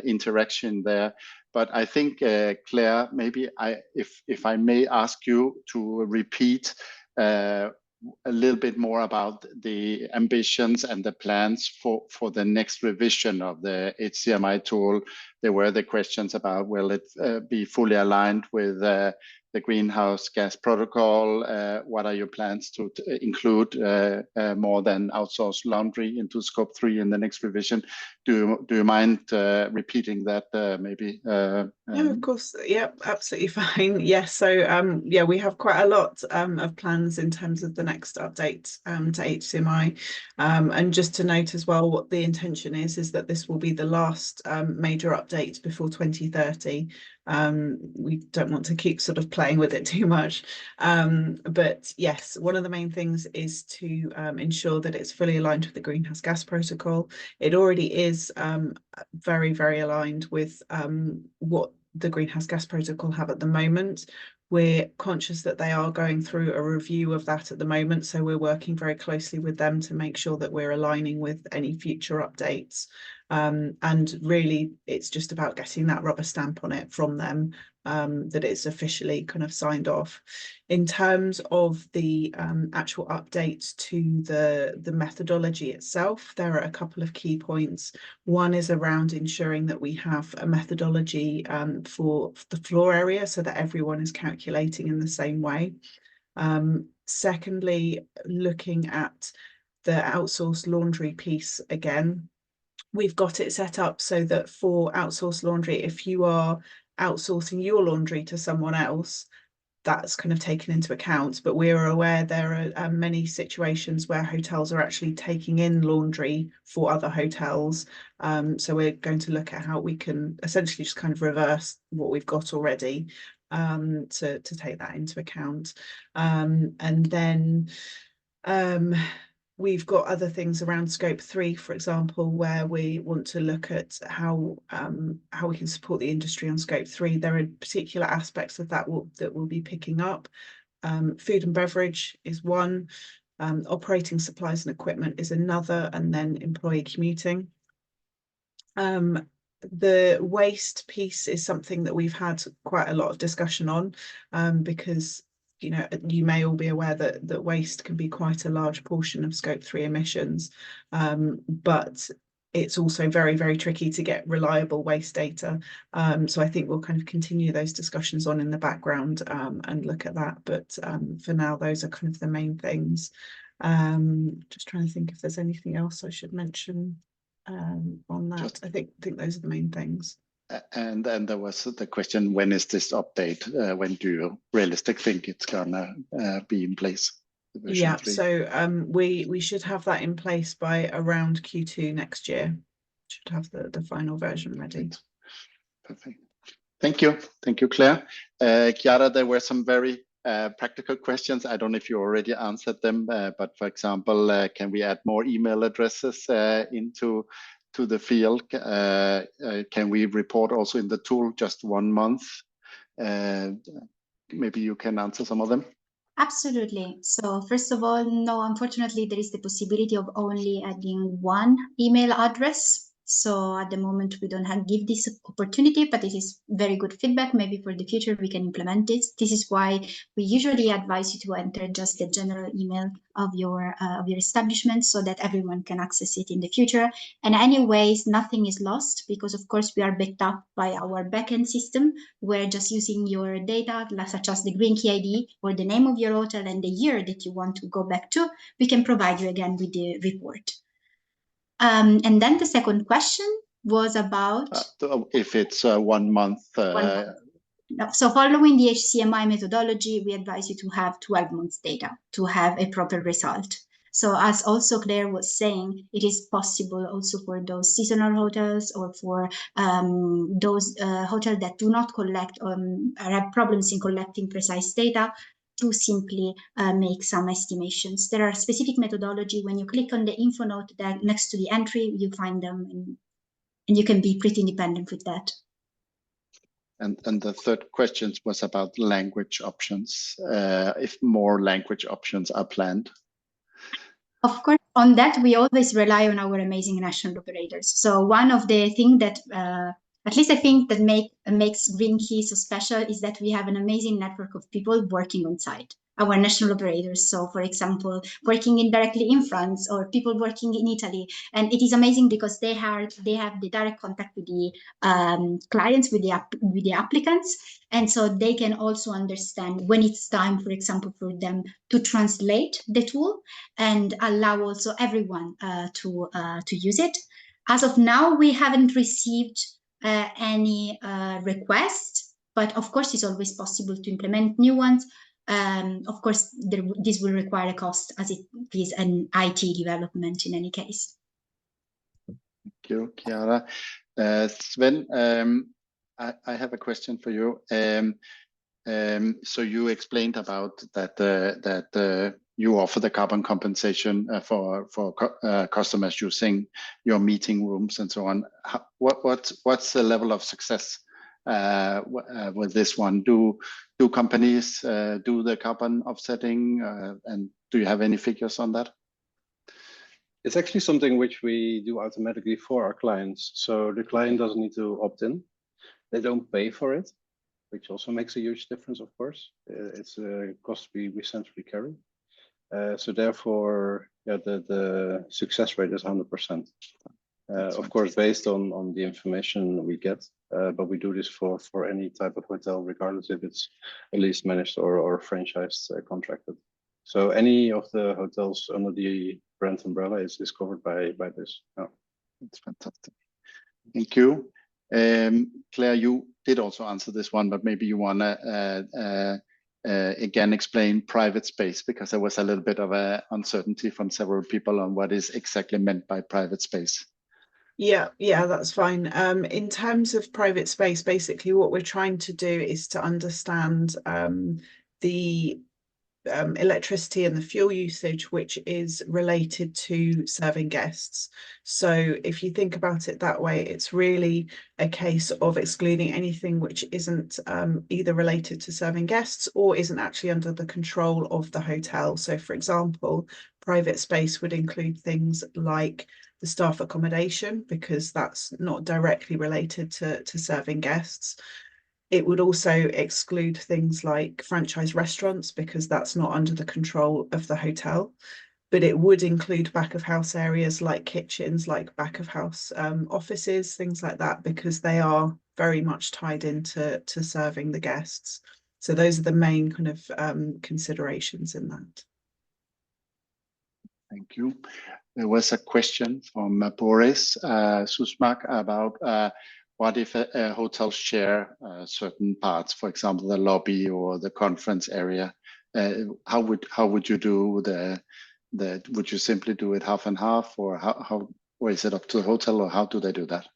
interaction there. But I think, Claire, maybe if I may ask you to repeat a little bit more about the ambitions and the plans for the next revision of the HCMI tool. There were the questions about, will it be fully aligned with the greenhouse gas protocol? What are your plans to include more than outsourced laundry into scope 3 in the next revision? Do you mind repeating that maybe? Yeah, of course. Yeah, absolutely fine. Yes. So yeah, we have quite a lot of plans in terms of the next update to HCMI. And just to note as well, what the intention is that this will be the last major update before 2030. We don't want to keep sort of playing with it too much. But yes, one of the main things is to ensure that it's fully aligned with the greenhouse gas protocol. It already is very, very aligned with what the greenhouse gas protocol have at the moment. We're conscious that they are going through a review of that at the moment, so we're working very closely with them to make sure that we're aligning with any future updates. And really, it's just about getting that rubber stamp on it from them, that it's officially kind of signed off. In terms of the actual updates to the methodology itself, there are a couple of key points. One is around ensuring that we have a methodology for the floor area so that everyone is calculating in the same way. Secondly, looking at the outsourced laundry piece again. We've got it set up so that for outsourced laundry, if you are outsourcing your laundry to someone else, that's kind of taken into account. But we're aware there are many situations where hotels are actually taking in laundry for other hotels. So we're going to look at how we can essentially just kind of reverse what we've got already to take that into account. And then we've got other things around scope 3, for example, where we want to look at how we can support the industry on scope 3. There are particular aspects of that we'll be picking up. Food and beverage is one, operating supplies and equipment is another, and then employee commuting. The waste piece is something that we've had quite a lot of discussion on, because you may all be aware that waste can be quite a large portion of scope 3 emissions, but it's also very, very tricky to get reliable waste data. So I think we'll kind of continue those discussions on in the background and look at that. But for now, those are kind of the main things. Just trying to think if there's anything else I should mention on that. I think those are the main things. And then there was the question, when is this update? When do you realistically think it's gonna be in place? Yeah, 3? So we should have that in place by around Q2 next year. Should have the final version ready. Perfect. Thank you, Claire. Chiara, there were some very practical questions. I don't know if you already answered them, but for example, can we add more email addresses into the field? Can we report also in the tool just 1 month? Maybe you can answer some of them. Absolutely. So first of all, no, unfortunately, there is the possibility of only adding one email address. So at the moment, we don't give this opportunity, but it is very good feedback. Maybe for the future, we can implement this. This is why we usually advise you to enter just the general email of your establishment so that everyone can access it in the future. And anyways, nothing is lost because, of course, we are backed up by our backend system. We're just using your data, such as the green key ID or the name of your hotel and the year that you want to go back to. We can provide you again with the report. And then the second question was about if it's 1 month. 1 month. So following the HCMI methodology, we advise you to have 12 months data to have a proper result. So as also Claire was saying, it is possible also for those seasonal hotels or for those hotels that do not collect or have problems in collecting precise data to simply make some estimations. There are specific methodology. When you click on the info note that next to the entry, you find them and you can be pretty independent with that. And the third question was about language options, if more language options are planned. Of course, on that, we always rely on our amazing national operators. So one of the things that, at least I think that makes Green Key so special is that we have an amazing network of people working on site, our national operators. So for example, working indirectly in France or people working in Italy. And it is amazing because they have the direct contact with the clients, with the applicants. And so they can also understand when it's time, for example, for them to translate the tool and allow also everyone to use it. As of now, we haven't received any requests, but of course, it's always possible to implement new ones. Of course, this will require a cost as it is an IT development in any case. Thank you, Chiara. Sven, I have a question for you. So you explained about that you offer the carbon compensation for customers using your meeting rooms and so on. What's the level of success with this one? Do companies do the carbon offsetting, and do you have any figures on that? It's actually something which we do automatically for our clients. So the client doesn't need to opt in. They don't pay for it, which also makes a huge difference, of course. It's a cost we centrally carry. So therefore, yeah, the success rate is 100%. Of course, based on the information we get, but we do this for any type of hotel, regardless if it's a leased, managed or franchised contracted. So any of the hotels under the brand umbrella is covered by this. Yeah. That's fantastic. Thank you. Claire, you did also answer this one, but maybe you want to again explain private space, because there was a little bit of a uncertainty from several people on what is exactly meant by private space. Yeah, that's fine. In terms of private space, basically what we're trying to do is to understand the electricity and the fuel usage which is related to serving guests. So if you think about it that way, it's really a case of excluding anything which isn't either related to serving guests or isn't actually under the control of the hotel. So for example, private space would include things like the staff accommodation, because that's not directly related to serving guests. It would also exclude things like franchise restaurants, because that's not under the control of the hotel. But it would include back of house areas like kitchens, like back of house offices, things like that, because they are very much tied into serving the guests. So those are the main kind of considerations in that. Thank you. There was a question from Boris Susmak about what if a hotel share certain parts, for example, the lobby or the conference area? How would you do would you simply do it half and half, or or is it up to the hotel, or how do they do that?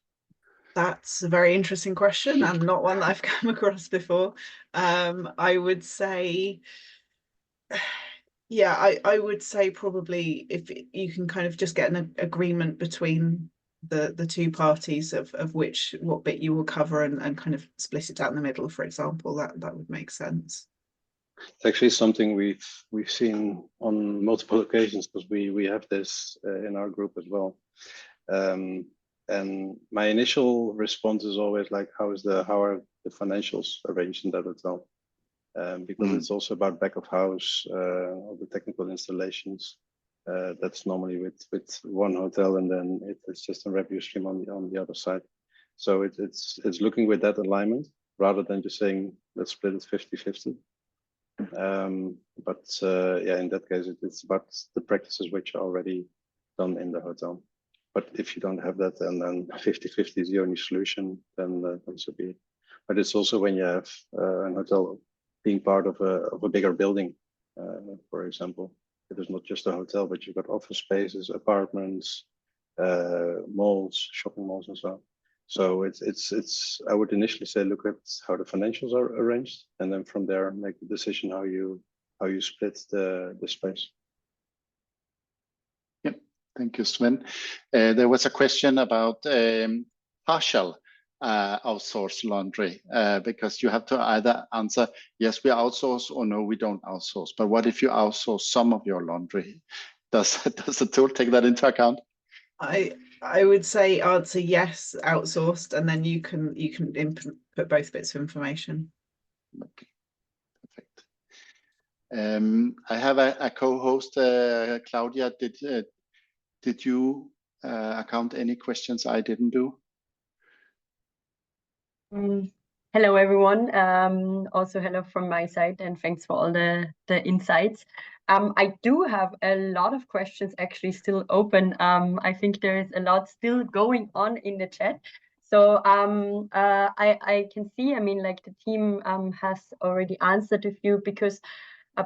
That's a very interesting question, and not one that I've come across before. I would say, yeah, I would say probably if you can kind of just get an agreement between the two parties of what bit you will cover and kind of split it down the middle, for example, that would make sense. It's actually something we've seen on multiple occasions, because we have this in our group as well. And my initial response is always like, how are the financials arranged in that hotel? Because it's also about back of house, all the technical installations. That's normally with one hotel, and then it's just a revenue stream on the other side. So it's looking with that alignment rather than just saying let's split it 50-50. But yeah, in that case, it's about the practices which are already done in the hotel. But if you don't have that, and then 50-50 is the only solution, then so be it. But it's also when you have an hotel being part of a bigger building, for example. It is not just a hotel, but you've got office spaces, apartments, malls, shopping malls, and so on. So it's. I would initially say look at how the financials are arranged, and then from there make the decision how you split the space. Yep, thank you, Sven. There was a question about partial outsource laundry, because you have to either answer yes, we outsource, or no, we don't outsource. But what if you outsource some of your laundry? Does the tool take that into account? I would say answer yes, outsourced, and then you can input both bits of information. Okay, perfect. I have a co-host, Claudia. Did you account any questions I didn't do? Hello, everyone. Also, hello from my side, and thanks for all the insights. I do have a lot of questions actually still open. I think there is a lot still going on in the chat. So I can see, I mean, like the team has already answered a few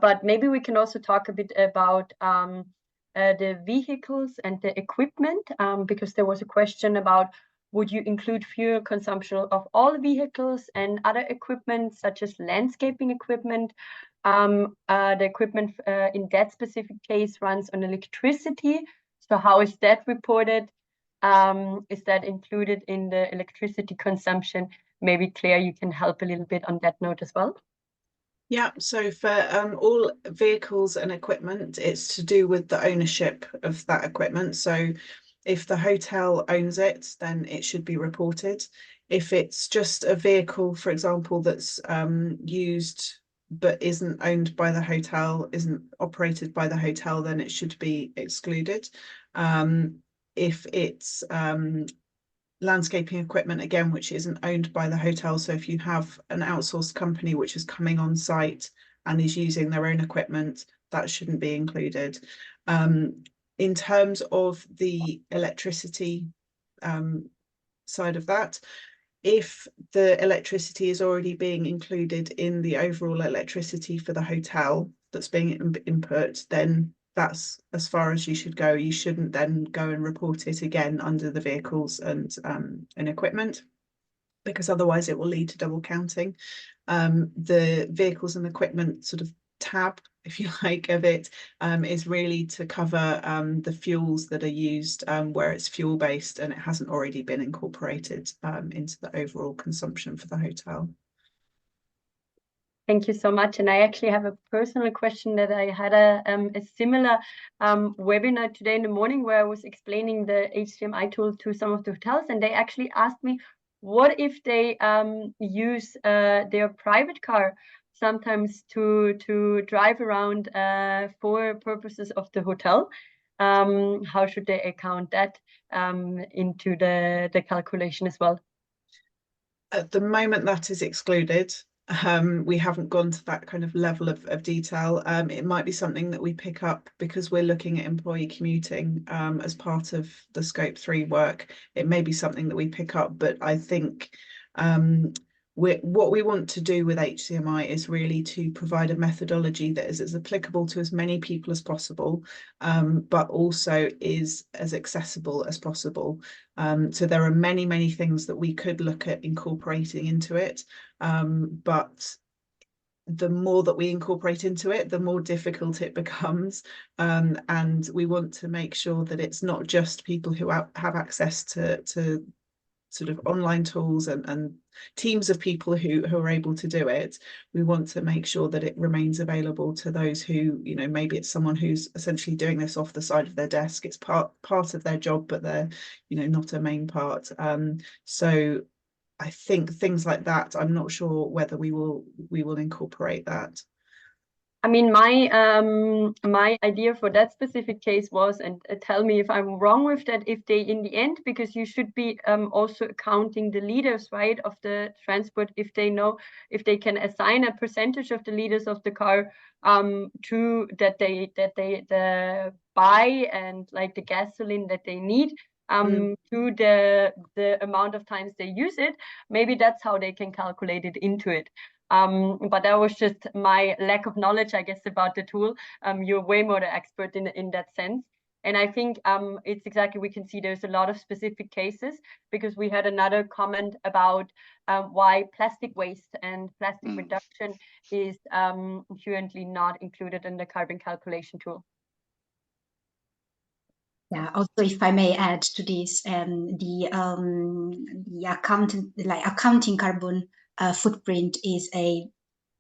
but maybe we can also talk a bit about the vehicles and the equipment, because there was a question about, would you include fuel consumption of all vehicles and other equipment, such as landscaping equipment? The equipment in that specific case runs on electricity. So how is that reported? Is that included in the electricity consumption? Maybe Claire, you can help a little bit on that note as well. Yeah, so for all vehicles and equipment, it's to do with the ownership of that equipment. So if the hotel owns it, then it should be reported. If it's just a vehicle, for example, that's used but isn't owned by the hotel, isn't operated by the hotel, then it should be excluded. If it's landscaping equipment, again, which isn't owned by the hotel, so if you have an outsourced company which is coming on site and is using their own equipment, that shouldn't be included. In terms of the electricity side of that, if the electricity is already being included in the overall electricity for the hotel that's being input, then that's as far as you should go. You shouldn't then go and report it again under the vehicles and equipment, because otherwise it will lead to double counting. The vehicles and equipment sort of tab, if you like, of it is really to cover the fuels that are used where it's fuel based and it hasn't already been incorporated into the overall consumption for the hotel. Thank you so much. And I actually have a personal question that I had a similar webinar today in the morning where I was explaining the HCMI tool to some of the hotels, and they actually asked me, what if they use their private car sometimes to drive around for purposes of the hotel? How should they account that into the calculation as well? At the moment, that is excluded. We haven't gone to that kind of level of detail. It might be something that we pick up because we're looking at employee commuting as part of the Scope 3 work. It may be something that we pick up, but I think what we want to do with HCMI is really to provide a methodology that is as applicable to as many people as possible, but also is as accessible as possible. So there are many things that we could look at incorporating into it, but the more that we incorporate into it, the more difficult it becomes. And we want to make sure that it's not just people who have access to sort of online tools and teams of people who are able to do it. We want to make sure that it remains available to those who, you know, maybe it's someone who's essentially doing this off the side of their desk. It's part of their job, but they're, you know, not a main part. So I think things like that, I'm not sure whether we will incorporate that. I mean, my idea for that specific case was, and tell me if I'm wrong with that, if they in the end, because you should be also accounting the leaders, right, of the transport, if they can assign a percentage of the leaders of the car to that they buy, and like the gasoline that they need to the amount of times they use it, maybe that's how they can calculate it into it. But that was just my lack of knowledge, I guess, about the tool. You're way more the expert in that sense. And I think it's exactly, we can see there's a lot of specific cases, because we had another comment about why plastic waste and plastic reduction is currently not included in the carbon calculation tool. Yeah. Also, if I may add to this, the accounting carbon footprint is a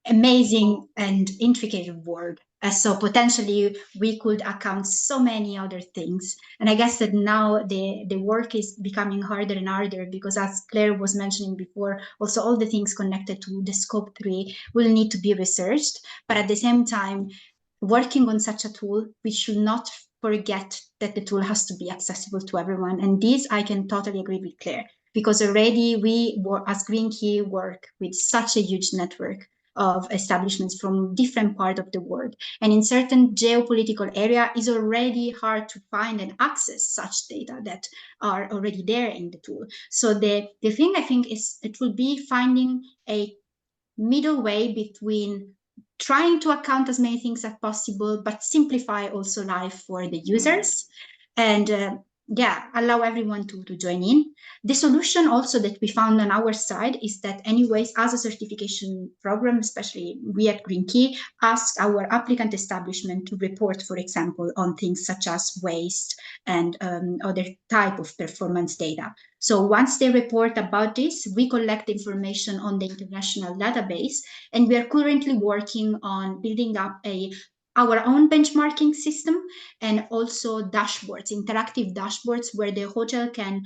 amazing and intricate word. So potentially we could account so many other things. And I guess that now the work is becoming harder and harder because, as Claire was mentioning before, also all the things connected to the scope 3 will need to be researched. But at the same time, working on such a tool, we should not forget that the tool has to be accessible to everyone. And this I can totally agree with Claire, because already we, as Green Key, work with such a huge network of establishments from different parts of the world. And in certain geopolitical area, it's already hard to find and access such data that are already there in the tool. So the thing I think is it will be finding a middle way between trying to account as many things as possible, but simplify also life for the users. And allow everyone to join in. The solution also that we found on our side is that anyways, as a certification program, especially we at Green Key, ask our applicant establishment to report, for example, on things such as waste and other type of performance data. So once they report about this, we collect information on the international database, and we are currently working on building up our own benchmarking system and also dashboards, interactive dashboards where the hotel can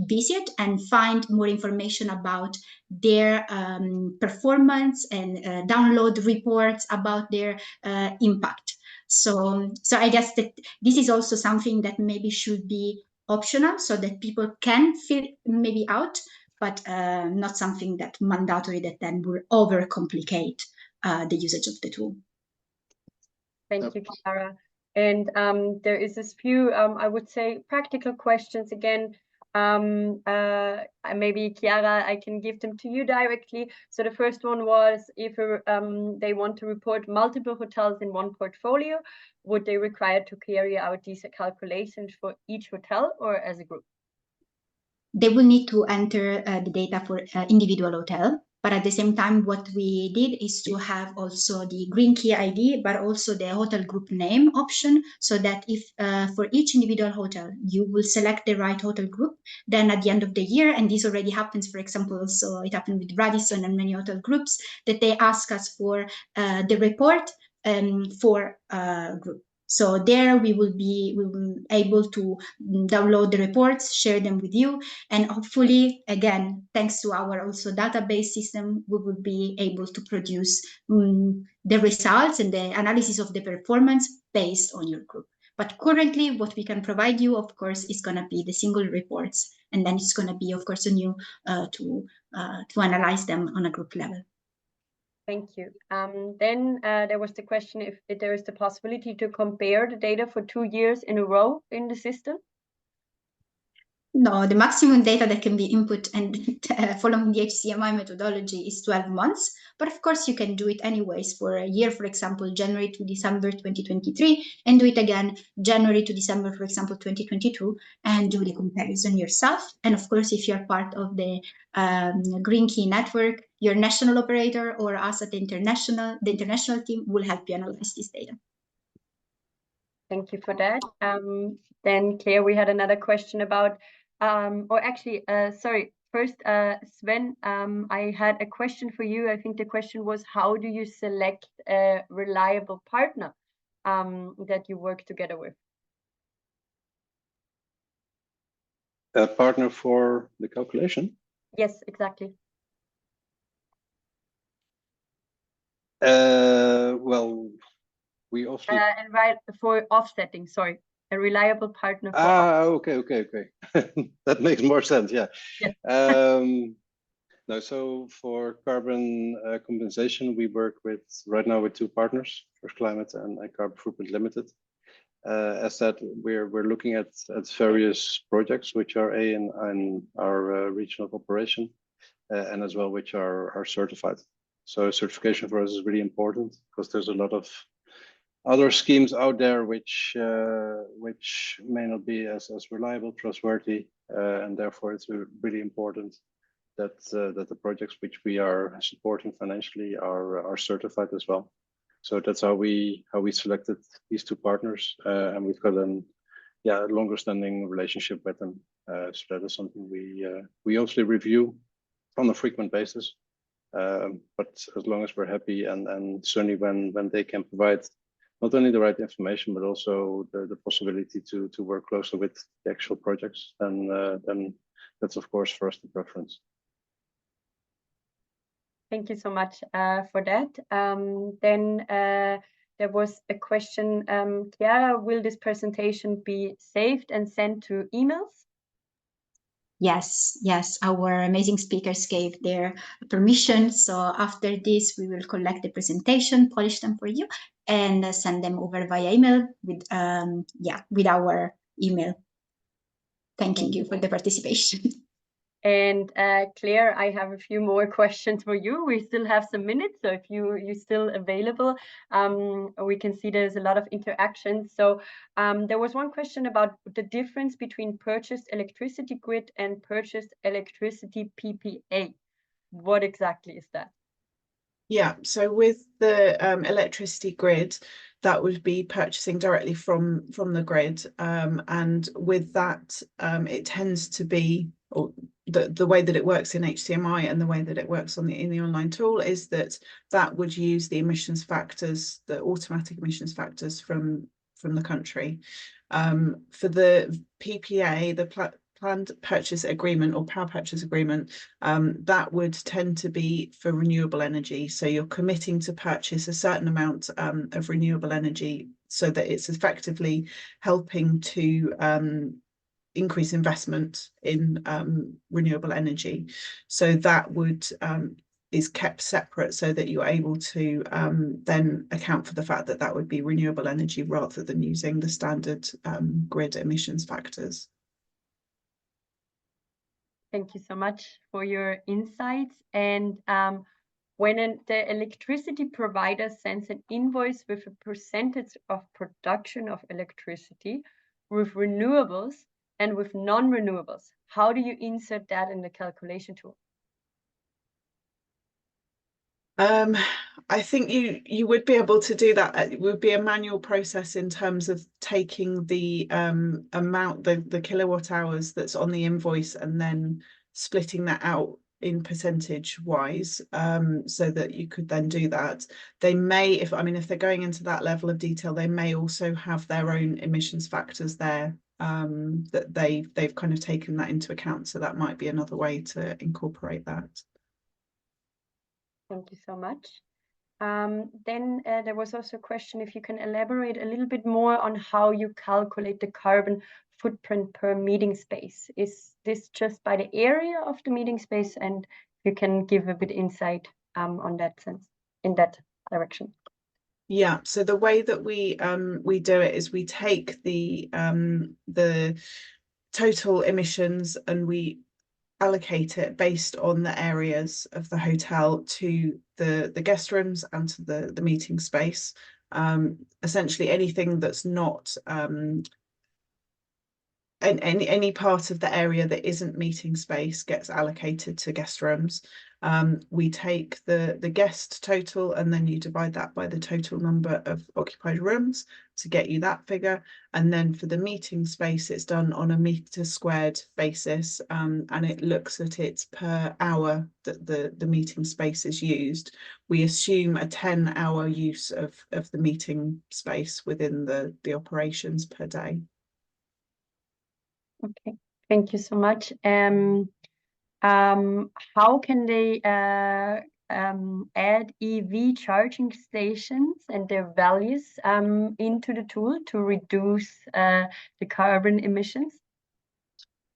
visit and find more information about their performance and download reports about their impact. So I guess that this is also something that maybe should be optional so that people can fill maybe out, but not something that mandatory that then will overcomplicate the usage of the tool. Thank you, Chiara. And there is this few, I would say, practical questions again. Maybe Chiara, I can give them to you directly. So the first one was if they want to report multiple hotels in one portfolio, would they require to carry out these calculations for each hotel or as a group? They will need to enter the data for individual hotel. But at the same time, what we did is to have also the Green Key ID, but also the hotel group name option, so that if for each individual hotel, you will select the right hotel group, then at the end of the year, and this already happens, for example, so it happened with Radisson and many hotel groups, that they ask us for the report for group. So there we will be able to download the reports, share them with you, and hopefully, again, thanks to our also database system, we will be able to produce the results and the analysis of the performance based on your group. But currently, what we can provide you, of course, is going to be the single reports, and then it's going to be, of course, on you to analyze them on a group level. Thank you. Then there was the question if there is the possibility to compare the data for 2 years in a row in the system. No, the maximum data that can be input and following the HCMI methodology is 12 months. But of course, you can do it anyways for a year, for example, January to December 2023, and do it again January to December, for example, 2022, and do the comparison yourself. And of course, if you're part of the Green Key network, your national operator or us at the international team will help you analyze this data. Thank you for that. Then Claire, we had another question about first, Sven, I had a question for you. I think the question was, how do you select a reliable partner that you work together with? A partner for the calculation? Yes, exactly. Well, we also and right for offsetting, sorry. A reliable partner for okay. That makes more sense. Yeah. No, so for carbon compensation, we work right now with 2 partners, First Climate and Carbon Footprint Limited. As said, we're looking at various projects which are in our region of operation, and as well which are certified. So certification for us is really important because there's a lot of other schemes out there which may not be as reliable, trustworthy, and therefore it's really important that the projects which we are supporting financially are certified as well. So that's how we selected these 2 partners, and we've got an yeah, longer standing relationship with them. So that is something we obviously review on a frequent basis. But as long as we're happy and certainly when they can provide not only the right information, but also the possibility to work closer with the actual projects, then that's of course first the preference. Thank you so much for that. Then there was a question, Chiara, will this presentation be saved and sent to emails? Yes, yes, our amazing speakers gave their permission. So after this, we will collect the presentation, polish them for you, and send them over via email with with our email. Thanking you for the participation. And Claire, I have a few more questions for you. We still have some minutes, so if you're still available, we can see there's a lot of interaction. So there was one question about the difference between purchased electricity grid and purchased electricity PPA. What exactly is that? Yeah, so with the electricity grid, that would be purchasing directly from the grid, and with that, it tends to be, or the way that it works in HCMI and the way that it works in the online tool is that would use the emissions factors, the automatic emissions factors from the country. For the PPA, the planned purchase agreement or power purchase agreement, that would tend to be for renewable energy. So you're committing to purchase a certain amount of renewable energy so that it's effectively helping to increase investment in renewable energy. So that would is kept separate so that you're able to then account for the fact that that would be renewable energy rather than using the standard grid emissions factors. Thank you so much for your insights. And when the electricity provider sends an invoice with a percentage of production of electricity with renewables and with non-renewables, how do you insert that in the calculation tool? I think you would be able to do that. It would be a manual process in terms of taking the amount, the kilowatt hours that's on the invoice and then splitting that out in percentage wise, so that you could then do that. They may, if they're going into that level of detail, they may also have their own emissions factors there, that they've kind of taken that into account. So that might be another way to incorporate that. Thank you so much. Then there was also a question if you can elaborate a little bit more on how you calculate the carbon footprint per meeting space. Is this just by the area of the meeting space? And you can give a bit insight on that sense, in that direction. Yeah, so the way that we do it is we take the total emissions and we allocate it based on the areas of the hotel to the guest rooms and to the meeting space. Essentially anything that's not any part of the area that isn't meeting space gets allocated to guest rooms. We take the guest total and then you divide that by the total number of occupied rooms to get you that figure. And then for the meeting space, it's done on a meter squared basis, and it looks at it per hour that the meeting space is used. We assume a 10-hour use of the meeting space within the operations per day. Okay, thank you so much. How can they add EV charging stations and their values into the tool to reduce the carbon emissions?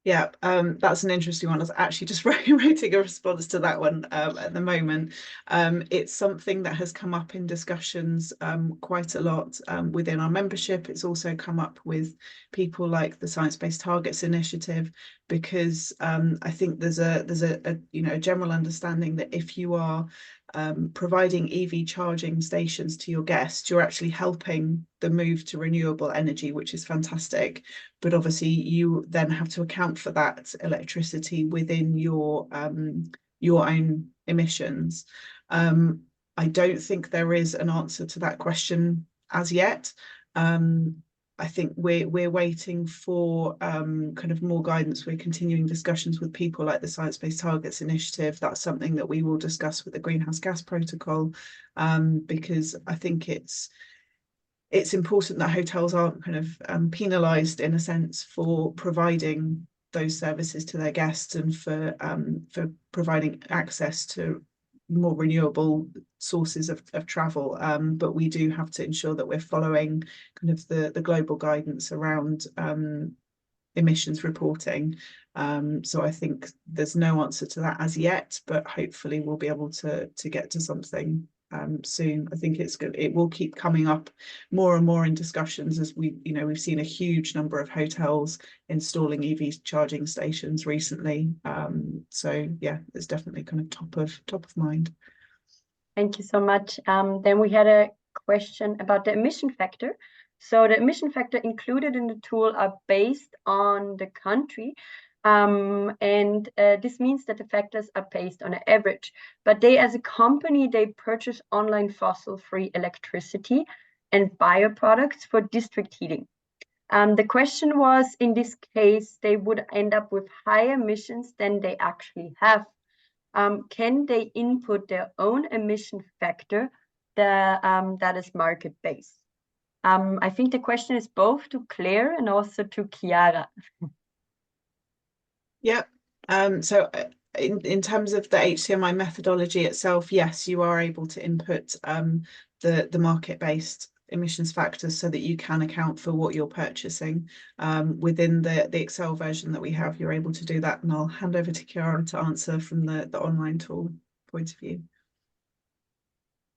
Yeah, that's an interesting one. I was actually just writing a response to that one at the moment. It's something that has come up in discussions quite a lot within our membership. It's also come up with people like the Science Based Targets Initiative, because I think there's a general understanding that if you are providing EV charging stations to your guests, you're actually helping the move to renewable energy, which is fantastic. But obviously you then have to account for that electricity within your own emissions. I don't think there is an answer to that question as yet. I think we're waiting for kind of more guidance. We're continuing discussions with people like the Science Based Targets Initiative. That's something that we will discuss with the Greenhouse Gas Protocol, because I think it's important that hotels aren't kind of penalised in a sense for providing those services to their guests and for providing access to more renewable sources of travel, but we do have to ensure that we're following kind of the global guidance around emissions reporting. So I think there's no answer to that as yet, but hopefully we'll be able to get to something soon. I think it's good. It will keep coming up more and more in discussions as we've seen a huge number of hotels installing EV charging stations recently. So yeah, it's definitely kind of top of mind. Thank you so much. Then we had a question about the emission factor. So the emission factor included in the tool are based on the country. This means that the factors are based on an average, but they, as a company, they purchase online fossil-free electricity and bioproducts for district heating. The question was, in this case, they would end up with higher emissions than they actually have. Can they input their own emission factor that is market-based? I think the question is both to Claire and also to Chiara. Yeah. So in terms of the HCMI methodology itself, yes, you are able to input the market-based emissions factors so that you can account for what you're purchasing. Within the Excel version that we have, you're able to do that, and I'll hand over to Chiara to answer from the online tool point of view.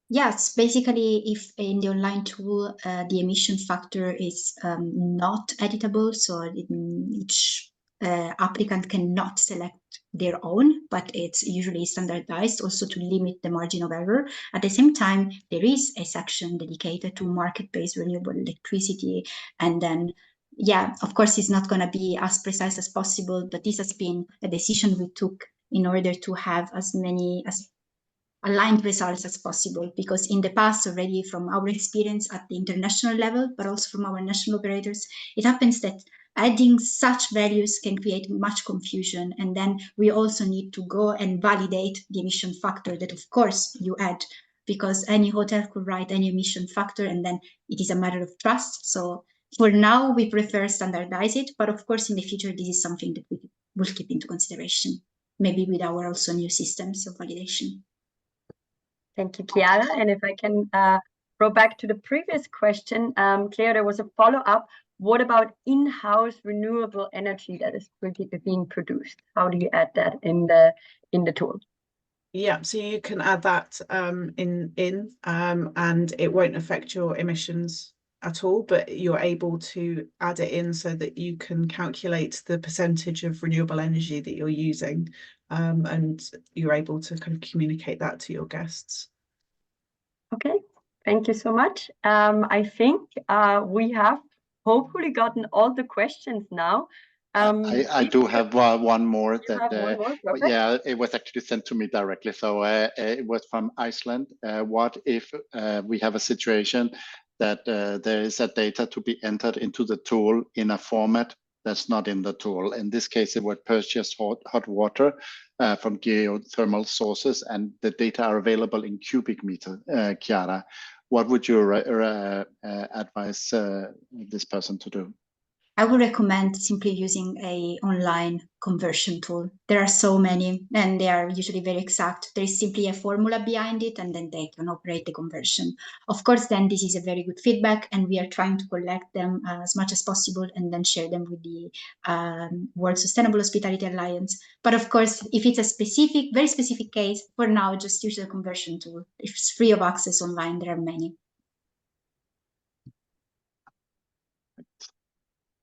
Yes, basically, if in the online tool the emission factor is not editable, so each applicant cannot select their own, but it's usually standardized also to limit the margin of error. At the same time, there is a section dedicated to market-based renewable electricity, and then yeah, of course, it's not going to be as precise as possible, but this has been a decision we took in order to have as many aligned results as possible, because in the past already, from our experience at the international level, but also from our national operators, it happens that adding such values can create much confusion, and then we also need to go and validate the emission factor that of course you add, because any hotel could write any emission factor and then it is a matter of trust. So for now we prefer standardize it, but of course in the future this is something that we will keep into consideration, maybe with our also new systems of validation. Thank you, Chiara. And if I can go back to the previous question, Claire, there was a follow-up. What about in-house renewable energy that is being produced? How do you add that in the tool? Yeah, so you can add that and it won't affect your emissions at all, but you're able to add it in so that you can calculate the percentage of renewable energy that you're using, and you're able to kind of communicate that to your guests. Okay, thank you so much. I think we have hopefully gotten all the questions now. I do have one more that yeah, it was actually sent to me directly, so it was from Iceland. What if we have a situation that there is a data to be entered into the tool in a format that's not in the tool? In this case, it would purchase hot water from geothermal sources, and the data are available in cubic meter. Chiara, what would you advise this person to do? I would recommend simply using an online conversion tool. There are so many, and they are usually very exact. There is simply a formula behind it, and then they can operate the conversion. Of course, then this is a very good feedback, and we are trying to collect them as much as possible and then share them with the World Sustainable Hospitality Alliance. But of course, if it's a very specific case, for now, just use the conversion tool. If it's free of access online, there are many.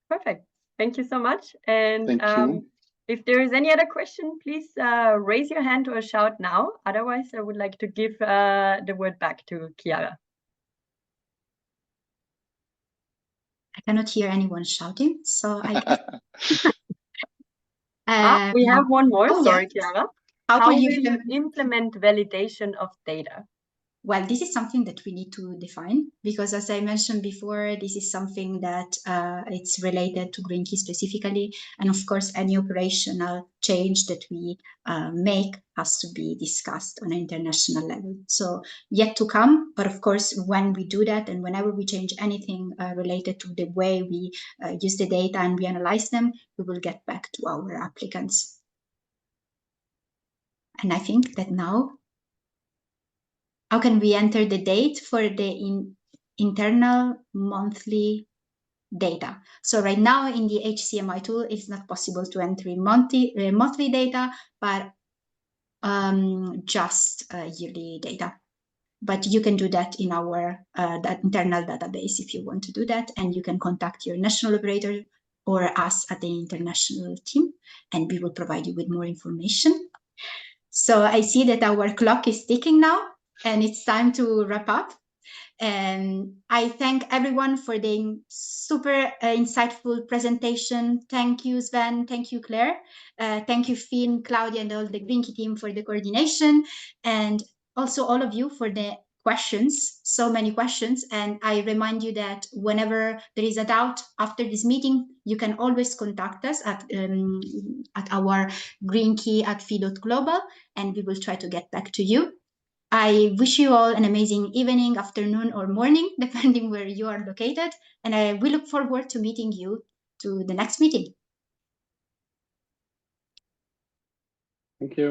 Perfect. Thank you so much. And thank you. If there is any other question, please raise your hand or shout now. Otherwise, I would like to give the word back to Chiara. I cannot hear anyone shouting, so I guess. We have one more. Oh, sorry, yes. Chiara. How will you implement validation of data? Well, this is something that we need to define, because as I mentioned before, this is something that it's related to Green Key specifically. And of course, any operational change that we make has to be discussed on an international level. So yet to come, but of course, when we do that and whenever we change anything related to the way we use the data and we analyze them, we will get back to our applicants. And I think that now, how can we enter the date for the internal monthly data? So right now in the HCMI tool, it's not possible to enter monthly data, but just yearly data. But you can do that in our that internal database if you want to do that, and you can contact your national operator or us at the international team, and we will provide you with more information. So I see that our clock is ticking now, and it's time to wrap up. And I thank everyone for the super insightful presentation. Thank you, Sven. Thank you, Claire. Thank you, Finn, Claudia, and all the Green Key team for the coordination. And also all of you for the questions, so many questions. And I remind you that whenever there is a doubt after this meeting, you can always contact us at our greenkey@fi.global, and we will try to get back to you. I wish you all an amazing evening, afternoon, or morning, depending where you are located. And we look forward to meeting you to the next meeting. Thank you.